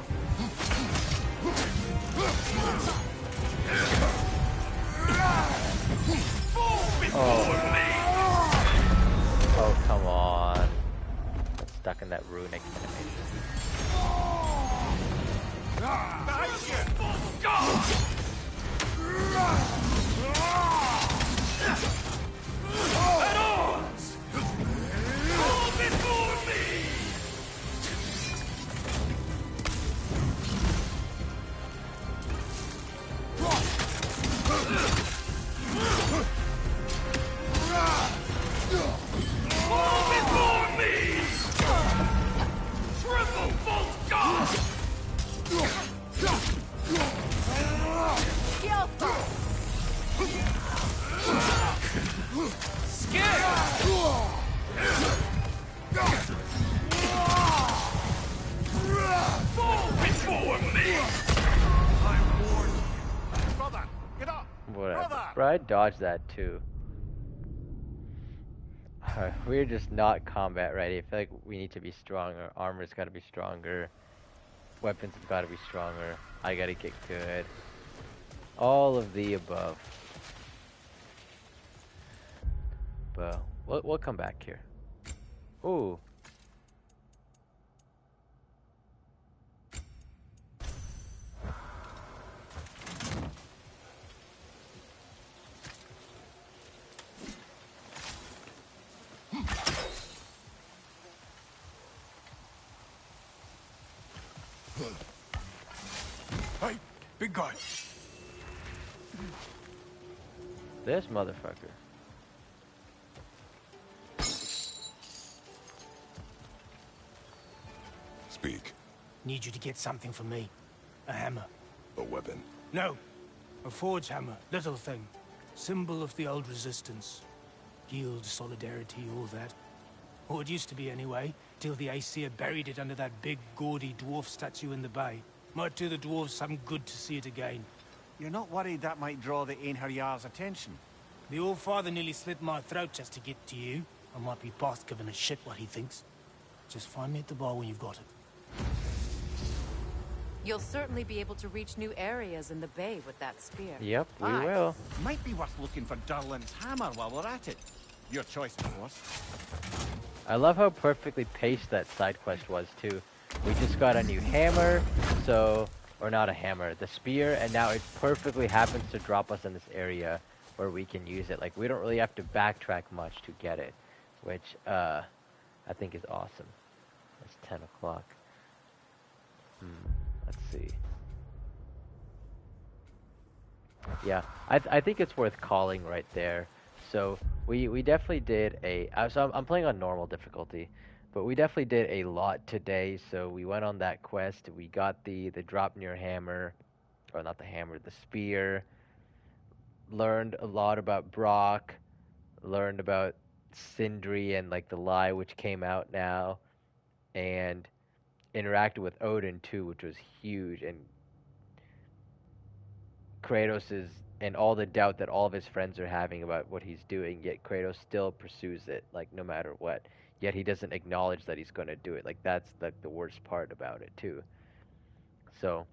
Fall before me! Oh, come on. I'm stuck in that runic animation. Full god! At odds! Fall before me! Fall before me! Triple full god! The Alpha! Scared! Fall before me! I warn you. Brother, get up! Whatever. Brother! Bro, I dodged that too. We're just not combat ready. I feel like we need to be stronger. Armor's gotta be stronger. Weapons have gotta be stronger. I gotta get good. All of the above. But we'll come back here. Ooh. Hey, big guy. This motherfucker. Speak. Need you to get something for me. A hammer. A weapon. No. A forge hammer. Little thing. Symbol of the old resistance. Guild, solidarity, all that. Or it used to be anyway, till the Aesir buried it under that big, gaudy dwarf statue in the bay. Might do the dwarves some good to see it again. You're not worried that might draw the Einherjar's attention? The old father nearly slit my throat just to get to you. I might be past giving a shit what he thinks. Just find me at the bar when you've got it. You'll certainly be able to reach new areas in the bay with that spear. Yep, we Aye. will. Might be worth looking for Durlin's hammer while we're at it. Your choice, of course. I love how perfectly paced that side quest was too. We just got a new hammer, or not a hammer, the spear, and now it perfectly happens to drop us in this area where we can use it. Like, we don't really have to backtrack much to get it, which I think is awesome. It's 10 o'clock. Let's see. Yeah, I think it's worth calling right there. So we definitely did a. So I'm playing on normal difficulty, but we definitely did a lot today. So we went on that quest. We got the Draupnir hammer, or not the hammer, the spear. Learned a lot about Brok. Learned about Sindri and like the lie which came out now, and interacted with Odin too, which was huge. And Kratos is, and all the doubt that all of his friends are having about what he's doing, yet Kratos still pursues it, like no matter what. Yet he doesn't acknowledge that he's going to do it. Like that's the worst part about it too. So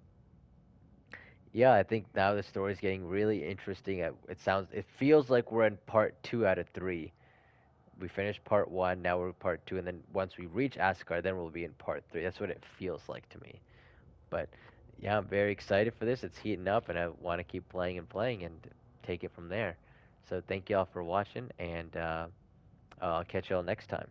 yeah, I think now the story's getting really interesting. It feels like we're in part 2 out of 3. We finished part 1, now we're in part 2, and then once we reach Asgard, then we'll be in part 3. That's what it feels like to me. But yeah, I'm very excited for this. It's heating up, and I want to keep playing and take it from there. So thank you all for watching, and I'll catch you all next time.